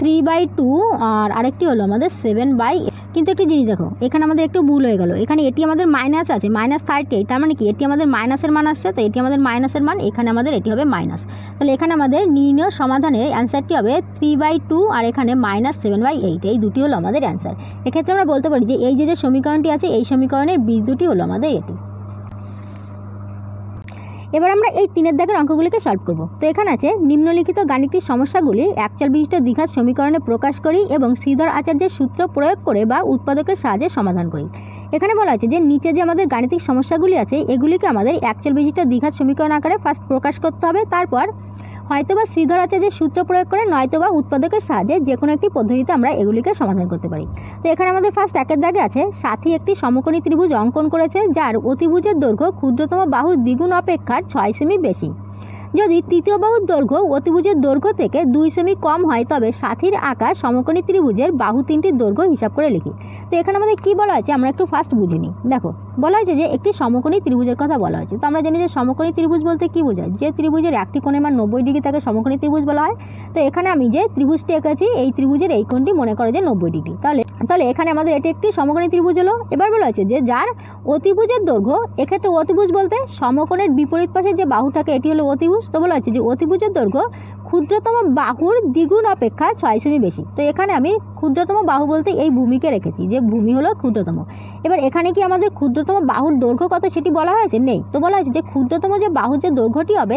3/2 আর আরেকটি হলো আমাদের 7/8। কিন্তু একটি জিনিস দেখো এখানে আমাদের একটু ভুল হয়ে গেল, এখানে এটি আমাদের মাইনাস আছে -38 তার মানে কি এটি আমাদের মাইনাসের মান আসছে, তো এটি আমাদের মাইনাসের মান, এখানে আমাদের এটি হবে মাইনাস। তাহলে এখানে আমাদের নির্ণয় সমাধানের অ্যান্সারটি হবে 3/2 আর এখানে -7/8। এই দুটি হলো আমাদের অ্যান্সার। এক্ষেত্রে আমরা বলতে পারি যে এই যে সমীকরণটি আছে এই সমীকরণের বীজ দুটি হলো আমাদের এটি। এবার আমরা এই 3 দাগের অঙ্কগুলিকে সলভ করব। তো এখানে আছে নিম্নলিখিত গাণিতিক সমস্যাগুলি একচল বিশিষ্ট দ্বিঘাত সমীকরণে প্রকাশ করি এবং শ্রীধর আচার্যের সূত্র প্রয়োগ করে বা উৎপাদকের সাহায্যে সমাধান করি। এখানে বলা আছে যে নিচে যে আমাদের গাণিতিক সমস্যাগুলি আছে এগুলিকে আমাদের একচল বিশিষ্ট দ্বিঘাত সমীকরণ আকারে ফার্স্ট প্রকাশ করতে হবে, তারপর হয়তোবা শ্রীধর আচার্যের সূত্র প্রয়োগ করে নয়তোবা উৎপাদকের সাহায্যে যে কোনো একটি পদ্ধতিতে আমরা এগুলিকে সমাধান করতে পারি। তো এখানে আমাদের ফার্স্ট 1 দাগে আছে সাথী একটি সমকোণী ত্রিভুজ অঙ্কন করেছে যার অতিভুজের দৈর্ঘ্য ক্ষুদ্রতম বাহুর দ্বিগুণ অপেক্ষার 6 সেমি বেশি। যদি তৃতীয় বাহুর দৈর্ঘ্য অতিভুজের দৈর্ঘ্য থেকে 2 সেমি কম হয় তবে সাথীর আঁকা সমকোণী ত্রিভুজের বাহু তিনটির দৈর্ঘ্য হিসাব করে লিখি। তো এখানে আমাদের কি বলা হয়েছে আমরা একটু ফার্স্ট বুঝে নিই। দেখো বলা হয়েছে যে একটি সমকোণী ত্রিভুজের কথা বলা হয়েছে। তো আমরা জানি যে সমকোণী ত্রিভুজ বলতে কি বোঝায়, যে ত্রিভুজের একটি কোণের মান 90 ডিগ্রি তাকে সমকোণী ত্রিভুজ বলা হয়। তো এখানে আমি যে ত্রিভুজটি এঁকেছি এই ত্রিভুজের এই কোণটি মনে করো যে 90 ডিগ্রি। তাহলে এখানে আমাদের এটি একটি সমকোণী ত্রিভুজ হলো। এবার বলা হয়েছে যে যার অতিভুজের দৈর্ঘ্য, এক্ষেত্রে অতিভুজ বলতে সমকোণের বিপরীত পাশে যে বাহুটাকে এটি হলো অতিভুজ। তো বলা হয়েছে যে অতিভুজের দৈর্ঘ্য ক্ষুদ্রতম বাহুর দ্বিগুণ অপেক্ষা 6 সেমি বেশি। তো এখানে আমি ক্ষুদ্রতম বাহু বলতে এই ভূমিকে রেখেছি যে ভূমি হলো ক্ষুদ্রতম। এবার এখানে কি আমাদের ক্ষুদ্রতম বাহুর দৈর্ঘ্য কত সেটি বলা হয়েছে? নেই। তো বলা হয়েছে যে ক্ষুদ্রতম যে বাহুর যে দৈর্ঘ্যটি হবে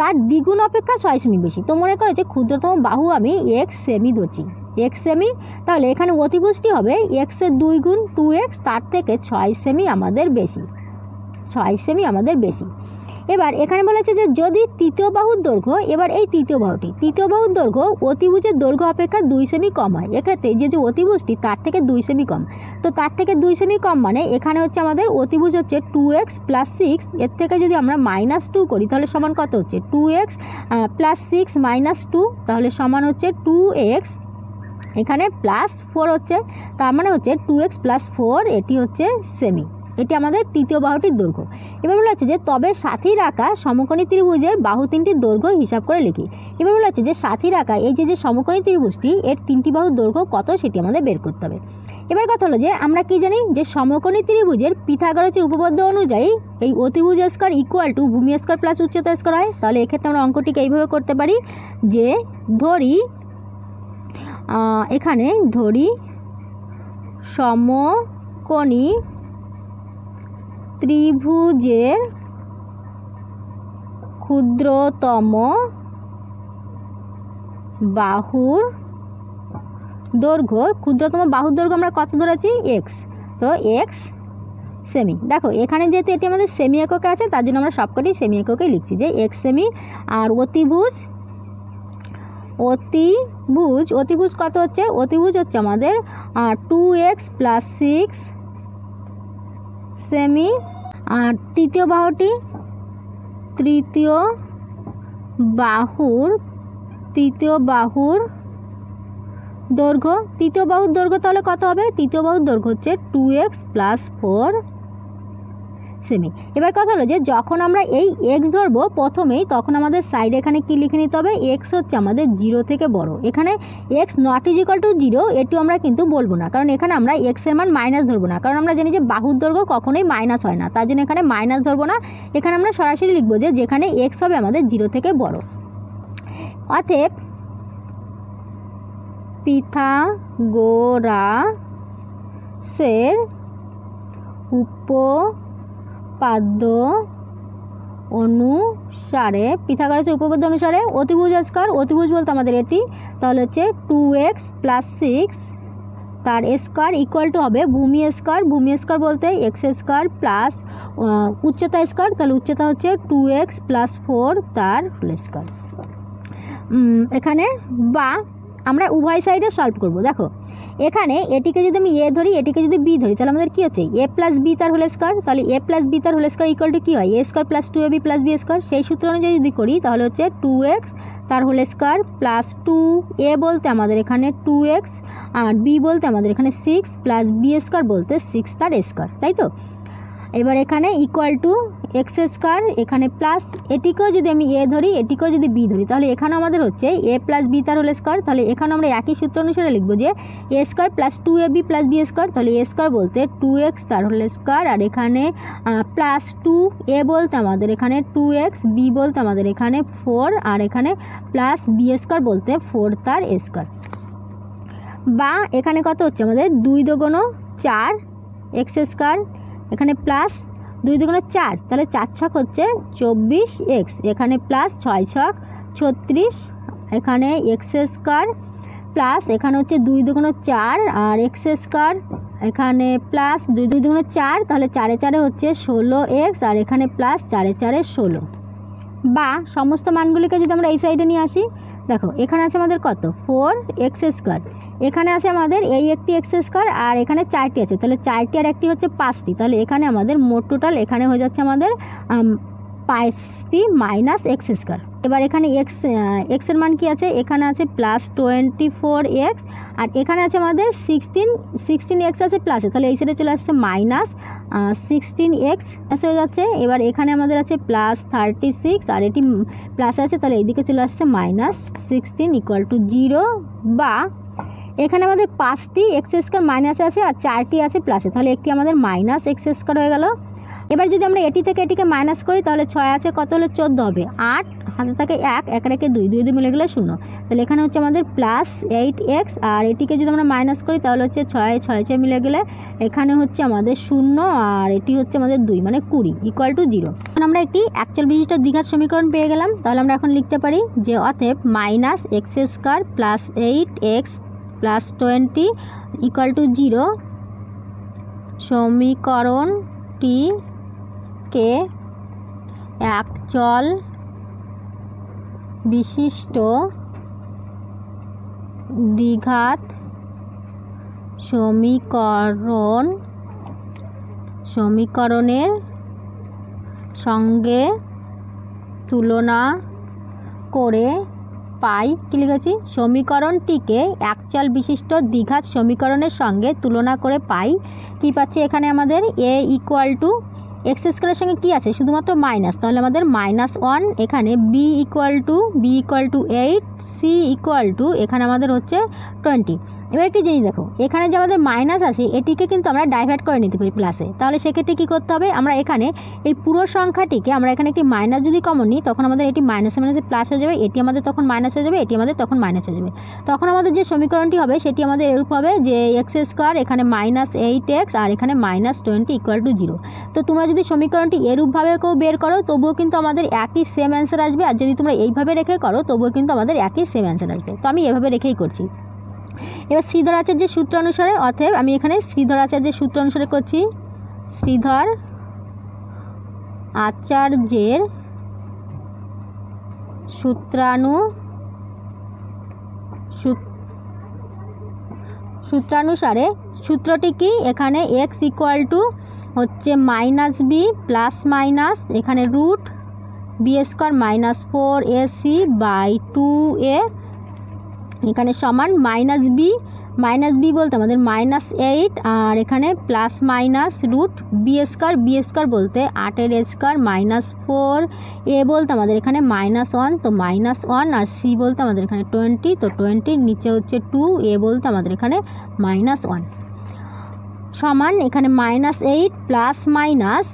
তার দ্বিগুণ অপেক্ষা 6 সেমি বেশি। তো মনে করে যে ক্ষুদ্রতম বাহু আমি x সেমি ধরছি, x সেমি। তাহলে এখানে অতিভুজটি হবে x এর 2 গুণ 2x, তার থেকে 6 সেমি আমাদের বেশি, 6 সেমি আমাদের বেশি। এবার এখানে বলেছে যে যদি তৃতীয় বাহুর দৈর্ঘ্য, এবার এই তৃতীয় বাহুর দৈর্ঘ্য অতিভুজের দৈর্ঘ্য অপেক্ষা 2 সেমি কম হয়, এক্ষেত্রে যে অতিভুজটি তার থেকে 2 সেমি কম। তো তার থেকে 2 সেমি কম মানে এখানে হচ্ছে আমাদের অতিভুজ হচ্ছে 2x + 6, এর থেকে যদি আমরা -2 করি তাহলে সমান কত হচ্ছে 2x + 6 - 2, তাহলে সমান হচ্ছে 2x এখানে +4 হচ্ছে, তার মানে হচ্ছে 2x + 4 এটি হচ্ছে সেমি। এটি আমাদের তৃতীয় বাহুটির দৈর্ঘ্য। এবার বলা হচ্ছে যে তবে সাথীর আঁকা সমকোণী ত্রিভুজের বাহু তিনটির দৈর্ঘ্য হিসাব করে লিখি। এবার বলা হচ্ছে যে সাথীর আঁকা এই যে সমকোণী ত্রিভুজটি এর 3টি বাহুর দৈর্ঘ্য কত সেটি আমাদের বের করতে হবে। এবার কথা হলো যে আমরা কি জানি যে সমকোণী ত্রিভুজের পিথাগোরাসের উপপাদ্য অনুযায়ী এই অতিভুজ স্কয়ার ইকুয়াল টু ভূমি স্কয়ার প্লাস উচ্চতা স্কয়ার হয়। তাহলে এক্ষেত্রে আমরা অঙ্কটিকে এইভাবে করতে পারি যে এখানে ধরি সমকোণী ত্রিভুজের ক্ষুদ্রতম বাহুর দৈর্ঘ্য, আমরা কত ধরেছি x, তো x সেমি। দেখো এখানে যেহেতু এটি আমাদের সেমি এককে আছে তার জন্য আমরা সবকটি সেমি এককে লিখছি যে x সেমি। আর অতিভুজ কত হচ্ছে? অতিভুজ হচ্ছে আমাদের 2x + 6 সেমি। আর তৃতীয় বাহুর দৈর্ঘ্য তাহলে কত হবে? তৃতীয় বাহুর দৈর্ঘ্য হচ্ছে 2x + 4 সেমি। এবার কথা হলো যে যখন আমরা এই x ধরবো প্রথমেই তখন আমাদের সাইডে এখানে কি লিখে নিতে হবে? x হচ্ছে আমাদের 0 থেকে বড়। এখানে x ≠ 0 এটিও আমরা কিন্তু বলবো না, কারণ এখানে আমরা x এর মান মাইনাস ধরবো না, কারণ আমরা জানি যে বাহুর দৈর্ঘ্য কখনোই মাইনাস হয় না, তার জন্য এখানে মাইনাস ধরবো না। এখানে আমরা সরাসরি লিখবো যে যেখানে x হবে আমাদের 0 থেকে বড়। অতএব পিথাগোরাসের উপপাদ্য অনুসারে পিথাগোরাসের উপপাদ্য অনুসারে অতিভুজ স্কয়ার, অতিভুজ বলতে আমাদের এটি, তাহলে হচ্ছে 2x + 6 তার স্কয়ার ইকুয়াল টু হবে ভূমি স্কয়ার, ভূমি স্কয়ার বলতে x স্কয়ার প্লাস উচ্চতা স্কয়ার, তাহলে উচ্চতা হচ্ছে 2x + 4 তার হোল স্কয়ার। এখানে বা আমরা উভয় সাইডে সলভ করব। দেখো এখানে এটিকে যদি আমি এ ধরি, এটিকে যদি বি ধরি, তাহলে আমাদের কী হচ্ছে a + b তার হোল স্কয়ার, তাহলে a + b তার হোল স্কয়ার ইকুয়াল টু কী হয় a square + 2ab + b square. সেই সূত্র অনুযায়ী যদি করি তাহলে হচ্ছে 2x তার হোল স্কয়ার প্লাস 2a বলতে আমাদের এখানে 2x আর b বলতে আমাদের এখানে 6 প্লাস b স্কয়ার বলতে 6 তার স্কয়ার, তাই তো। এবার এখানে ইকুয়াল টু x স্কয়ার, এখানে প্লাস এটিকেও যদি আমি a ধরি, এটিকেও যদি b ধরি, তাহলে এখানে আমাদের হচ্ছে a + b তার হোল স্কয়ার, তাহলে এখানে আমরা একই সূত্র অনুসারে লিখব যে a square plus 2ab + b square, তাহলে a স্কয়ার বলতে 2x তার হোল স্কয়ার আর এখানে প্লাস 2a বলতে আমাদের এখানে 2x, b বলতে আমাদের এখানে 4 আর এখানে প্লাস b স্কয়ার বলতে 4 তার স্কয়ার। বা এখানে কত হচ্ছে আমাদের 2 × 4 x স্কয়ার, এখানে প্লাস 2 × 4, তাহলে 4 ছক হচ্ছে 24x, এখানে প্লাস 6 ছক 36, এখানে x স্কয়ার প্লাস এখানে হচ্ছে 2 × 4 আর x স্কয়ার, এখানে প্লাস 2 × 4, তাহলে 4 এ 4 হচ্ছে 16x আর এখানে প্লাস 4 এ 4 16। বা সমস্ত মানগুলিকে যদি আমরা এই সাইডে নিয়ে আসি, দেখো এখানে আছে আমাদের কত 4x স্কয়ার, এখানে আছে আমাদের এই একটি x স্কয়ার আর এখানে 4টি আছে, তাহলে 4টি আর একটি হচ্ছে 5টি, তাহলে এখানে আমাদের মোট টোটাল এখানে হয়ে যাচ্ছে আমাদের 5টি মাইনাস x স্কয়ার। এবার এখানে x এর মান কি আছে, এখানে আছে প্লাস 24x আর এখানে আছে আমাদের 16x আছে প্লাসে, তাহলে এই সাইডে চলে আসছে মাইনাস 16x হয়ে যাচ্ছে। এবার এখানে আমাদের আছে প্লাস 36 আর এটি প্লাস আছে, তাহলে এইদিকে চলে আসছে মাইনাস 16 ইকুয়াল টু 0। বা এখানে আমাদের 5টি x স্কয়ার মাইনাসে আছে আর 4টি আছে প্লাসে, তাহলে একটি আমাদের মাইনাস x স্কয়ার হয়ে গেল। এবার যদি আমরা এটি থেকে এটিকে মাইনাস করি তাহলে 6 আছে কত হলে 14 হবে, 8 হাতে থাকে 1, 1 রেখে 2, 2 মিলে গেলে 0, তাহলে এখানে হচ্ছে আমাদের প্লাস 8x আর এটিকে যদি আমরা মাইনাস করি তাহলে হচ্ছে 6 মিলে গেলে এখানে হচ্ছে আমাদের 0 আর এটি হচ্ছে আমাদের 2 মানে 20 ইকুয়াল টু 0। এখন আমরা একটি অ্যাকচুয়াল বিশিষ্ট দ্বিঘাত সমীকরণ পেয়ে গেলাম, তাহলে আমরা এখন লিখতে পারি যে অতএব minus x square plus 8x plus 20 equal to 0 সমীকরণটিকে অ্যাকচুয়াল বিশিষ্ট দ্বিঘাত সমীকরণের সঙ্গে তুলনা করে পাই। কি লিখেছি, সমীকরণটিকে অ্যাকচুয়াল বিশিষ্ট দ্বিঘাত সমীকরণের সঙ্গে তুলনা করে পাই। কি পাচ্ছি এখানে আমাদের a ইকুয়াল টু x স্কয়ারের সঙ্গে কি আছে শুধুমাত্র মাইনাস, তাহলে আমাদের -1, এখানে b equal to 8, c equal to এখানে আমাদের হচ্ছে 20। এবার একটি জিনিস দেখো, এখানে যে আমাদের মাইনাস আছে এটিকে কিন্তু আমরা ডাইভার্ট করে নিতে পারি প্লাসে, তাহলে সেক্ষেত্রে কী করতে হবে, আমরা এখানে এই পুরো সংখ্যাটিকে আমরা এখানে একটি মাইনাস যদি কমন নিই তখন আমাদের এটি মাইনাসে মাইনাসে প্লাস হয়ে যাবে, এটি আমাদের তখন মাইনাস হয়ে যাবে, এটি আমাদের তখন মাইনাস হয়ে যাবে। তখন আমাদের যে সমীকরণটি হবে সেটি আমাদের এরূপ হবে যে x স্কয়ার এখানে -8x আর এখানে -20 ইকুয়াল টু 0। তো তোমরা যদি সমীকরণটি এরূপভাবে কেউ বের করো তবুও কিন্তু আমাদের একই সেম অ্যান্সার আসবে, আর যদি তোমরা এইভাবে রেখে করো তবুও কিন্তু আমাদের একই সেম অ্যান্সার আসবে। তো আমি এভাবে রেখেই করছি। এবার শ্রীধর আচার্যের সূত্র অনুসারে, অতএব আমি এখানে শ্রীধর আচার্যের সূত্র অনুসারে করছি। শ্রীধর আচার্যের সূত্রানুসারে সূত্রটি কি, এখানে x ইকুয়াল টু হচ্ছে -b প্লাস মাইনাস এখানে root b square -4ac by 2a এখানে সমান -b বলতে আমাদের -8 আর এখানে plus minus root b square বলতে 8 স্কয়ার -4 a বলতে আমাদের এখানে -1 তো -1 আর c বলতে আমাদের এখানে 20 তো 20 নিচে হচ্ছে 2 a বলতে আমাদের এখানে -1 সমান এখানে -8 প্লাস মাইনাস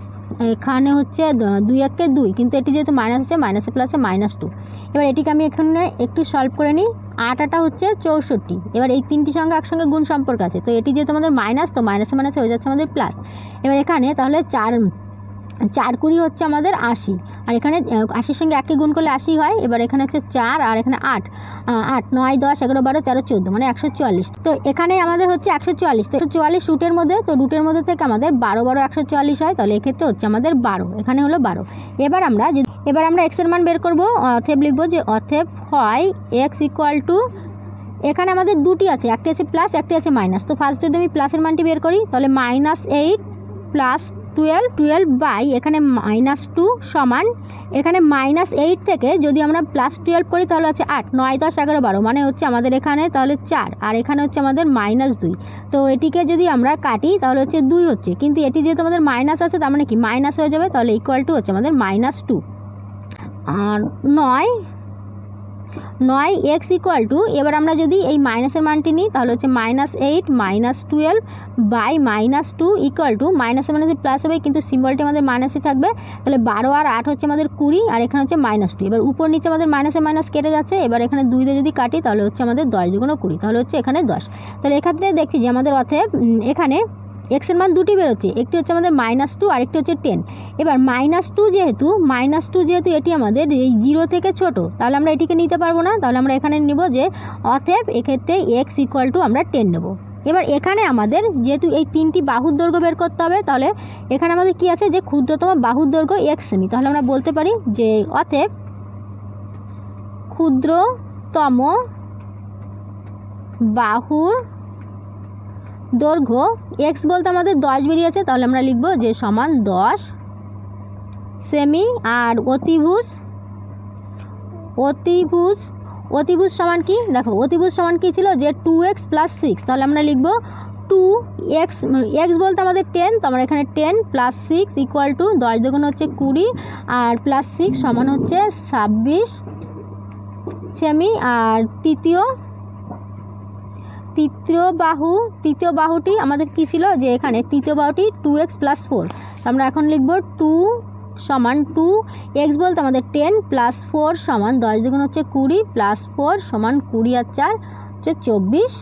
এখানে হচ্ছে 2 1 2 কিন্তু এটি যেহেতু মাইনাস আছে মাইনাসে প্লাসে -2। এবার এটিকে আমি এখানে একটু সলভ করে নিই। 8 হচ্ছে 64। এবার এই তিনটি সংখ্যা একসঙ্গে গুণ সম্পর্ক আছে, তো এটি যেহেতু আমাদের মাইনাস তো মাইনাসে মাইনাসে হয়ে যাচ্ছে আমাদের প্লাস। এবার এখানে তাহলে 4 20 হচ্ছে আমাদের 80 আর এখানে 80 সঙ্গে 1কে গুণ করলে 80 হয়। এবার এখানে হচ্ছে 4 আর এখানে 8, 8 9 10 11 12 13 14 মানে 144। তো এখানে আমাদের হচ্ছে 144। তো 144 রুটের মধ্যে, তো রুটের মধ্যে থেকে আমাদের 12 12 144 হয়, তাহলে এক্ষেত্রে হচ্ছে আমাদের 12, এখানে হলো 12। এবার আমরা এক্সের মান বের করব। অতএব লিখবো যে অতএব হয় এক্স ইকুয়াল টু, এখানে আমাদের দুটি আছে, একটি আছে প্লাস একটি আছে মাইনাস। তো ফার্স্ট যদি আমি প্লাসের মানটি বের করি তাহলে -8 প্লাস 12 বাই এখানে -2 সমান, এখানে -8 থেকে যদি আমরা +12 করি তাহলে হচ্ছে 8 9 10 11 12 মানে হচ্ছে আমাদের এখানে তাহলে 4 আর এখানে হচ্ছে আমাদের -2। তো এটিকে যদি আমরা কাটি তাহলে হচ্ছে 2 হচ্ছে, কিন্তু এটি যেহেতু আমাদের মাইনাস আছে তার মানে কি মাইনাস হয়ে যাবে, তাহলে ইকুয়াল টু হচ্ছে আমাদের -2 আর 9 এক্স ইকুয়াল টু, এবার আমরা যদি এই মাইনাসের মানটি নিই তাহলে হচ্ছে -8 -12 বাই -2 ইকুয়াল টু, মাইনাসে মাইনাসে প্লাস হবে কিন্তু সিম্বলটি আমাদের মাইনাসই থাকবে, তাহলে 12 আর 8 হচ্ছে আমাদের 20 আর এখানে হচ্ছে -2। এবার উপর নিচে আমাদের মাইনাসে মাইনাস কেটে যাচ্ছে, এবার এখানে 2 দিয়ে যদি কাটি তাহলে হচ্ছে আমাদের 10 × 20, তাহলে হচ্ছে এখানে 10। তাহলে এক্ষেত্রে দেখছি যে আমাদের অতএব এখানে এক্সের মান দুটি বেরোচ্ছে, একটি হচ্ছে আমাদের -2 আর একটি হচ্ছে 10। এবার -2 যেহেতু এটি আমাদের এই 0 থেকে ছোট, তাহলে আমরা এটিকে নিতে পারবো না, তাহলে আমরা এখানে নিব যে অতএব এক্ষেত্রে এক্স ইকুয়াল টু আমরা 10 নেব। এবার এখানে আমাদের যেহেতু এই 3টি বাহুর দৈর্ঘ্য বের করতে হবে, তাহলে এখানে আমাদের কি আছে যে ক্ষুদ্রতম বাহুর দৈর্ঘ্য x সেমি, তাহলে আমরা বলতে পারি যে অতএব ক্ষুদ্রতম বাহুর দৈর্ঘ্য x বলতে আমাদের 10 বেরিয়েছে, তাহলে আমরা লিখব যে সমান 10 সেমি। আর অতিভুজ সমান কি, দেখো অতিভুজ সমান কি ছিল যে 2x + 6, তাহলে আমরা লিখব 2x, x বলতে আমাদের 10, তো আমরা এখানে 10 + 6 ইকুয়াল টু 10 দ্বিগুণ হচ্ছে 20 আর +6 সমান হচ্ছে 26 সেমি। আর তৃতীয় বাহুটি আমাদের কি ছিল যে এখানে তৃতীয় বাহুটি 2x + 4, আমরা এখন লিখব 2 সমান 2x বলতে আমাদের 10 + 4 সমান 10 দ্বিগুণ হচ্ছে 20 + 4 সমান 20 আর 4 হচ্ছে 24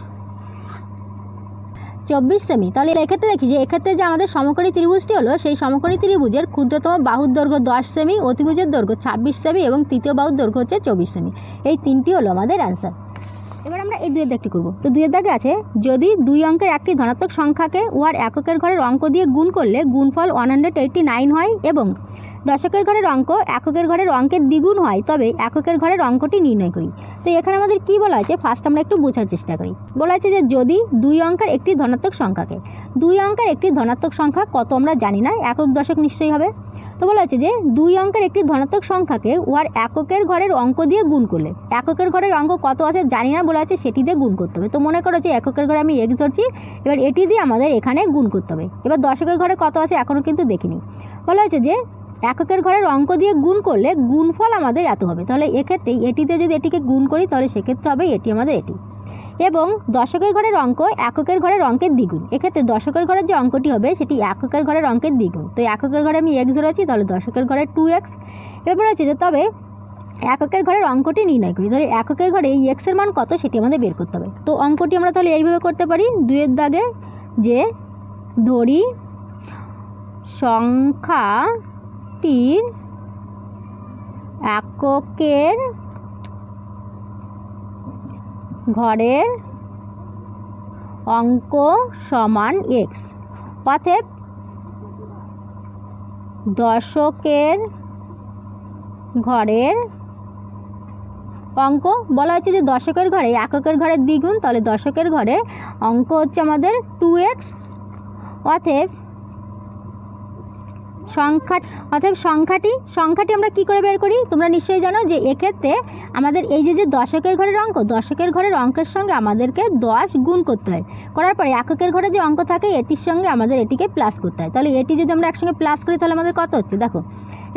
সেমি। তাহলে এক্ষেত্রে দেখি যে এক্ষেত্রে যে আমাদের সমকোণী ত্রিভুজটি হলো, সেই সমকোণী ত্রিভুজের ক্ষুদ্রতম বাহুর দৈর্ঘ্য 10 সেমি, অতিভুজের দৈর্ঘ্য 26 সেমি এবং তৃতীয় বাহুর দৈর্ঘ্য হচ্ছে 24 সেমি। এই তিনটি হলো আমাদের অ্যান্সার। এবার আমরা এই 2 এর দাগটি করব। তো 2 এর দাগে আছে যদি 2 অঙ্কের একটি ধনাত্মক সংখ্যাকে উহার এককের ঘরের অঙ্ক দিয়ে গুণ করলে গুণফল 189 হয় এবং দশকের ঘরের অঙ্ক এককের ঘরের অঙ্কের দ্বিগুণ হয়, তবে এককের ঘরের অঙ্কটি নির্ণয় করি। তো এখানে আমাদের কি বলা আছে ফার্স্ট আমরা একটু বোঝার চেষ্টা করি। বলা আছে যে যদি 2 অঙ্কের একটি ধনাত্মক সংখ্যাকে, 2 অঙ্কের একটি ধনাত্মক সংখ্যা কত আমরা জানি না, একক দশক নিশ্চয়ই হবে। তো বলা আছে যে 2 অঙ্কের একটি ধনাত্মক সংখ্যাকে উহার এককের ঘরের অঙ্ক দিয়ে গুণ করলে, এককের ঘরের অঙ্ক কত আছে জানি না বলা আছে, সেটি দিয়ে গুণ করতে হবে। তো মনে করো যে এককের ঘরে আমি x ধরছি, এবার এটি দিয়ে আমাদের এখানে গুণ করতে হবে। এবার দশকের ঘরে কত আছে এখনও কিন্তু দেখিনি। বলা হয়েছে যে এককের ঘরের অঙ্ক দিয়ে গুণ করলে গুণফল আমাদের এত হবে, তাহলে এক্ষেত্রে এটিতে যদি এটিকে গুণ করি তাহলে সেক্ষেত্রে হবে এটি আমাদের এটি। এবং দশকের ঘরের অঙ্ক এককের ঘরের অঙ্কের দ্বিগুণ, এক্ষেত্রে দশকের ঘরের যে অঙ্কটি হবে সেটি এককের ঘরের অঙ্কের দ্বিগুণ। তো এককের ঘরে আমি x ধরেছি, তাহলে দশকের ঘরে 2x। এরপর আছে যে তবে এককের ঘরের অঙ্কটি নির্ণয় করি, তাহলে এককের ঘরে এই x এর মান কত সেটি আমাদের বের করতে হবে। তো অঙ্কটি আমরা তাহলে এইভাবে করতে পারি 2 এর দাগে যে ধরি সংখ্যাটির এককের ঘরের অঙ্ক সমান x, অতএব দশকের ঘরের অঙ্ক বলা হচ্ছে যে দশকের ঘরে এককের ঘরের দ্বিগুণ, তাহলে দশকের ঘরে অঙ্ক হচ্ছে আমাদের 2x। অতএব সংখ্যাটি আমরা কি করে বের করি, তোমরা নিশ্চয়ই জানো যে এক্ষেত্রে আমাদের এই যে দশকের ঘরের অঙ্ক, দশকের ঘরের অঙ্কের সঙ্গে আমাদেরকে 10 গুণ করতে হয়, করার পরে এককের ঘরে যে অঙ্ক থাকে এটির সঙ্গে আমাদের এটিকে প্লাস করতে হয়। তাহলে এটি যদি আমরা একসঙ্গে প্লাস করি তাহলে আমাদের কত হচ্ছে, দেখো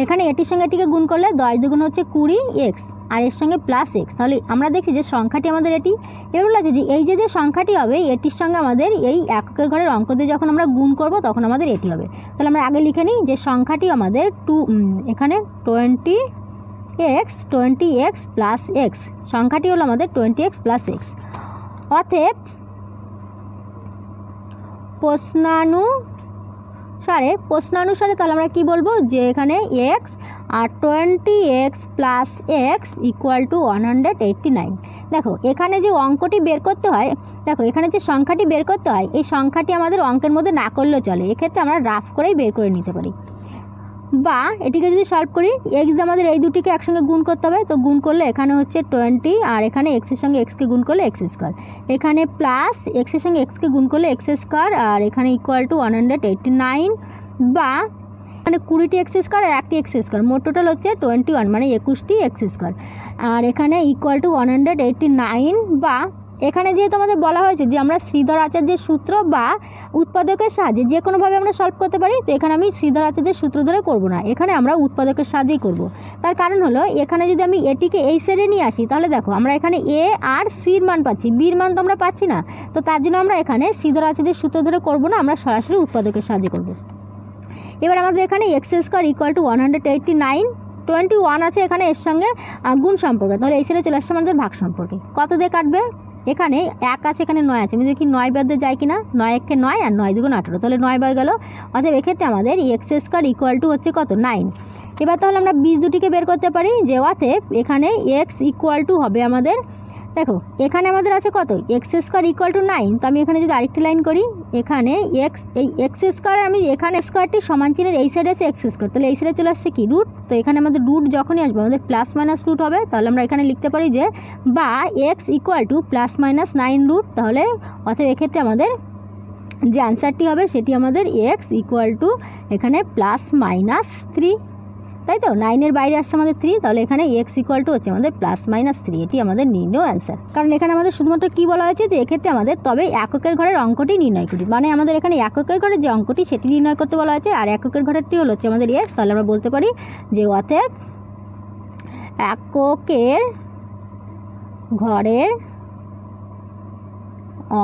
এখানে এটির সঙ্গে এটিকে গুণ করলে 10 দ্বিগুণ হচ্ছে 20x আর এর সঙ্গে +x, তাহলে আমরা দেখি যে সংখ্যাটি আমাদের এটি। এবার বলা আছে যে এই যে সংখ্যাটি হবে এটির সঙ্গে আমাদের এই এককের ঘরের অঙ্ক দিয়ে যখন আমরা গুণ করব তখন আমাদের এটি হবে। তাহলে আমরা আগে লিখে নিই যে সংখ্যাটি আমাদের এখানে 20x + x, সংখ্যাটি হলো আমাদের 20x + x। অতএব প্রশ্নানুসারে তাহলে আমরা কি বলবো যে এখানে x আর 20x plus x equal to 189। দেখো এখানে যে অঙ্কটি বের করতে হয়, দেখো এখানে যে সংখ্যাটি বের করতে হয়, এই সংখ্যাটি আমাদের অঙ্কের মধ্যে না করলেও চলে, এক্ষেত্রে আমরা রাফ করেই বের করে নিতে পারি। বা এটিকে যদি সলভ করি, এক্স দিয়ে আমাদের এই দুটিকে একসঙ্গে গুণ করতে হবে, তো গুণ করলে এখানে হচ্ছে 20, আর এখানে এক্সের সঙ্গে এক্সকে গুণ করলে এক্স স্কোয়ার, এখানে প্লাস এক্সের সঙ্গে এক্সকে গুণ করলে এক্স স্কোয়ার, আর এখানে ইকুয়াল টু 189, বা মানে 20টি এক্স স্কোয়ার আর 1টি এক্স স্কোয়ার, মোট টোটাল হচ্ছে 21, মানে 21টি এক্স স্কোয়ার, আর এখানে ইকুয়াল টু 189। বা এখানে যেহেতু আমাদের বলা হয়েছে যে আমরা শ্রীধর আচার্যের সূত্র বা উৎপাদকের সাহায্যে যে কোনোভাবে আমরা সলভ করতে পারি, তো এখানে আমি শ্রীধর আচার্যের সূত্র ধরে করব না, এখানে আমরা উৎপাদকের সাহায্যেই করব। তার কারণ হলো এখানে যদি আমি এটিকে এই সাইডে নিয়ে আসি, তাহলে দেখো আমরা এখানে এ আর সির মান পাচ্ছি, বির মান তো আমরা পাচ্ছি না, তো তার জন্য আমরা এখানে শ্রীধর আচার্যের সূত্র ধরে করব না, আমরা সরাসরি উৎপাদকের সাহায্যে করব। এবার আমাদের এখানে এক্স স্কোয়ার ইকুয়াল টু 189, 21 আছে এখানে এর সঙ্গে গুণ সম্পর্কে, তাহলে এই সাইডে চলে আসছে আমাদের ভাগ সম্পর্কে। কত দিয়ে কাটবে? এখানে 1 আছে, এখানে 9 আছে, আমি দেখি 9 বার দিয়ে যায় কিনা, 9 একে 9 আর 9 দুগুণ 18, তাহলে 9 বার গেল। অতএব এক্ষেত্রে আমাদের এক্স স্কোয়ার ইকুয়াল টু হচ্ছে কত? 9। এবার তাহলে আমরা বীজ দুটিকে বের করতে পারি, যে অতএব এখানে এক্স ইকুয়াল টু হবে আমাদের, দেখো এখানে আমাদের আছে কত? এক্স স্কোয়ার ইকুয়াল টু 9, তো আমি এখানে যদি আরেকটি লাইন করি, এখানে এই এক্স স্কোয়ার, আমি এখানে স্কোয়ারটি সমান চিহ্নের এই সাইডে আছে এক্স স্কোয়ার, তাহলে এই সাইডে চলে আসছে কি? রুট। তো এখানে আমাদের রুট যখনই আসবে আমাদের প্লাস মাইনাস রুট হবে, তাহলে আমরা এখানে লিখতে পারি যে বা x equal to plus minus 9 root. তাহলে অতএব এক্ষেত্রে আমাদের যে আনসারটি হবে সেটি আমাদের এক্স ইকুয়াল টু এখানে প্লাস মাইনাস 3, তাই তো? 9-এর বাইরে আসছে আমাদের 3, তাহলে এখানে এক্স ইকুয়াল টু হচ্ছে আমাদের প্লাস মাইনাস 3, এটি আমাদের নির্ণয় অ্যান্সার। কারণ এখানে আমাদের শুধুমাত্র কী বলা হয়েছে যে এক্ষেত্রে আমাদের তবে এককের ঘরের অঙ্কটি নির্ণয় করি, মানে আমাদের এখানে এককের ঘরের যে অঙ্কটি সেটি নির্ণয় করতে বলা হয়েছে, আর এককের ঘরেরটি হচ্ছে আমাদের এক্স। তাহলে আমরা বলতে পারি যে অতএব এককের ঘরের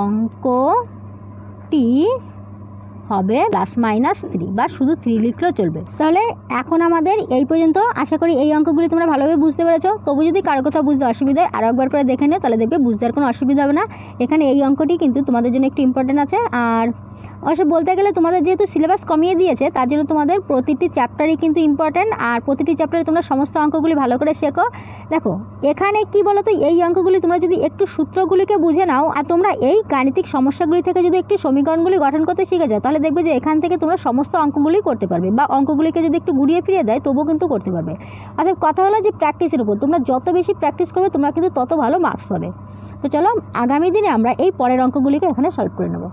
অঙ্কটি হবে প্লাস মাইনাস 3, বা শুধু 3 লিখলেও চলবে। তাহলে এখন আমাদের এই পর্যন্ত। আশা করি এই অঙ্কগুলি তোমরা ভালোভাবে বুঝতে পেরেছো। তবু যদি কারো কোথাও বুঝতে অসুবিধা হয় আরও একবার করে দেখে নিও, তাহলে দেখবে বুঝতে আর কোনো অসুবিধা হবে না। এখানে এই অঙ্কটি কিন্তু তোমাদের জন্য একটু ইম্পর্টেন্ট আছে। আর অবশ্য বলতে গেলে তোমাদের যেহেতু সিলেবাস কমিয়ে দিয়েছে, তার জন্য তোমাদের প্রতিটি চ্যাপ্টারই কিন্তু ইম্পর্টেন্ট, আর প্রতিটি চ্যাপ্টারে তোমরা সমস্ত অঙ্কগুলি ভালো করে শেখো। দেখো এখানে কি বলো তো, এই অঙ্কগুলি তোমরা যদি একটু সূত্রগুলিকে বুঝে নাও, আর তোমরা এই গাণিতিক সমস্যাগুলি থেকে যদি একটু সমীকরণগুলি গঠন করতে শিখে যাও, তাহলে দেখবে যে এখান থেকে তোমরা সমস্ত অঙ্কগুলি করতে পারবে, বা অঙ্কগুলিকে যদি একটু ঘুরিয়ে ফিরিয়ে দেয় তবুও কিন্তু করতে পারবে। অর্থাৎ কথা হলো যে প্র্যাকটিসের উপর, তোমরা যত বেশি প্র্যাকটিস করবে তোমরা কিন্তু তত ভালো মার্কস পাবে। তো চলো আগামী দিনে আমরা এই পরের অঙ্কগুলিকে এখানে সলভ করে নেব।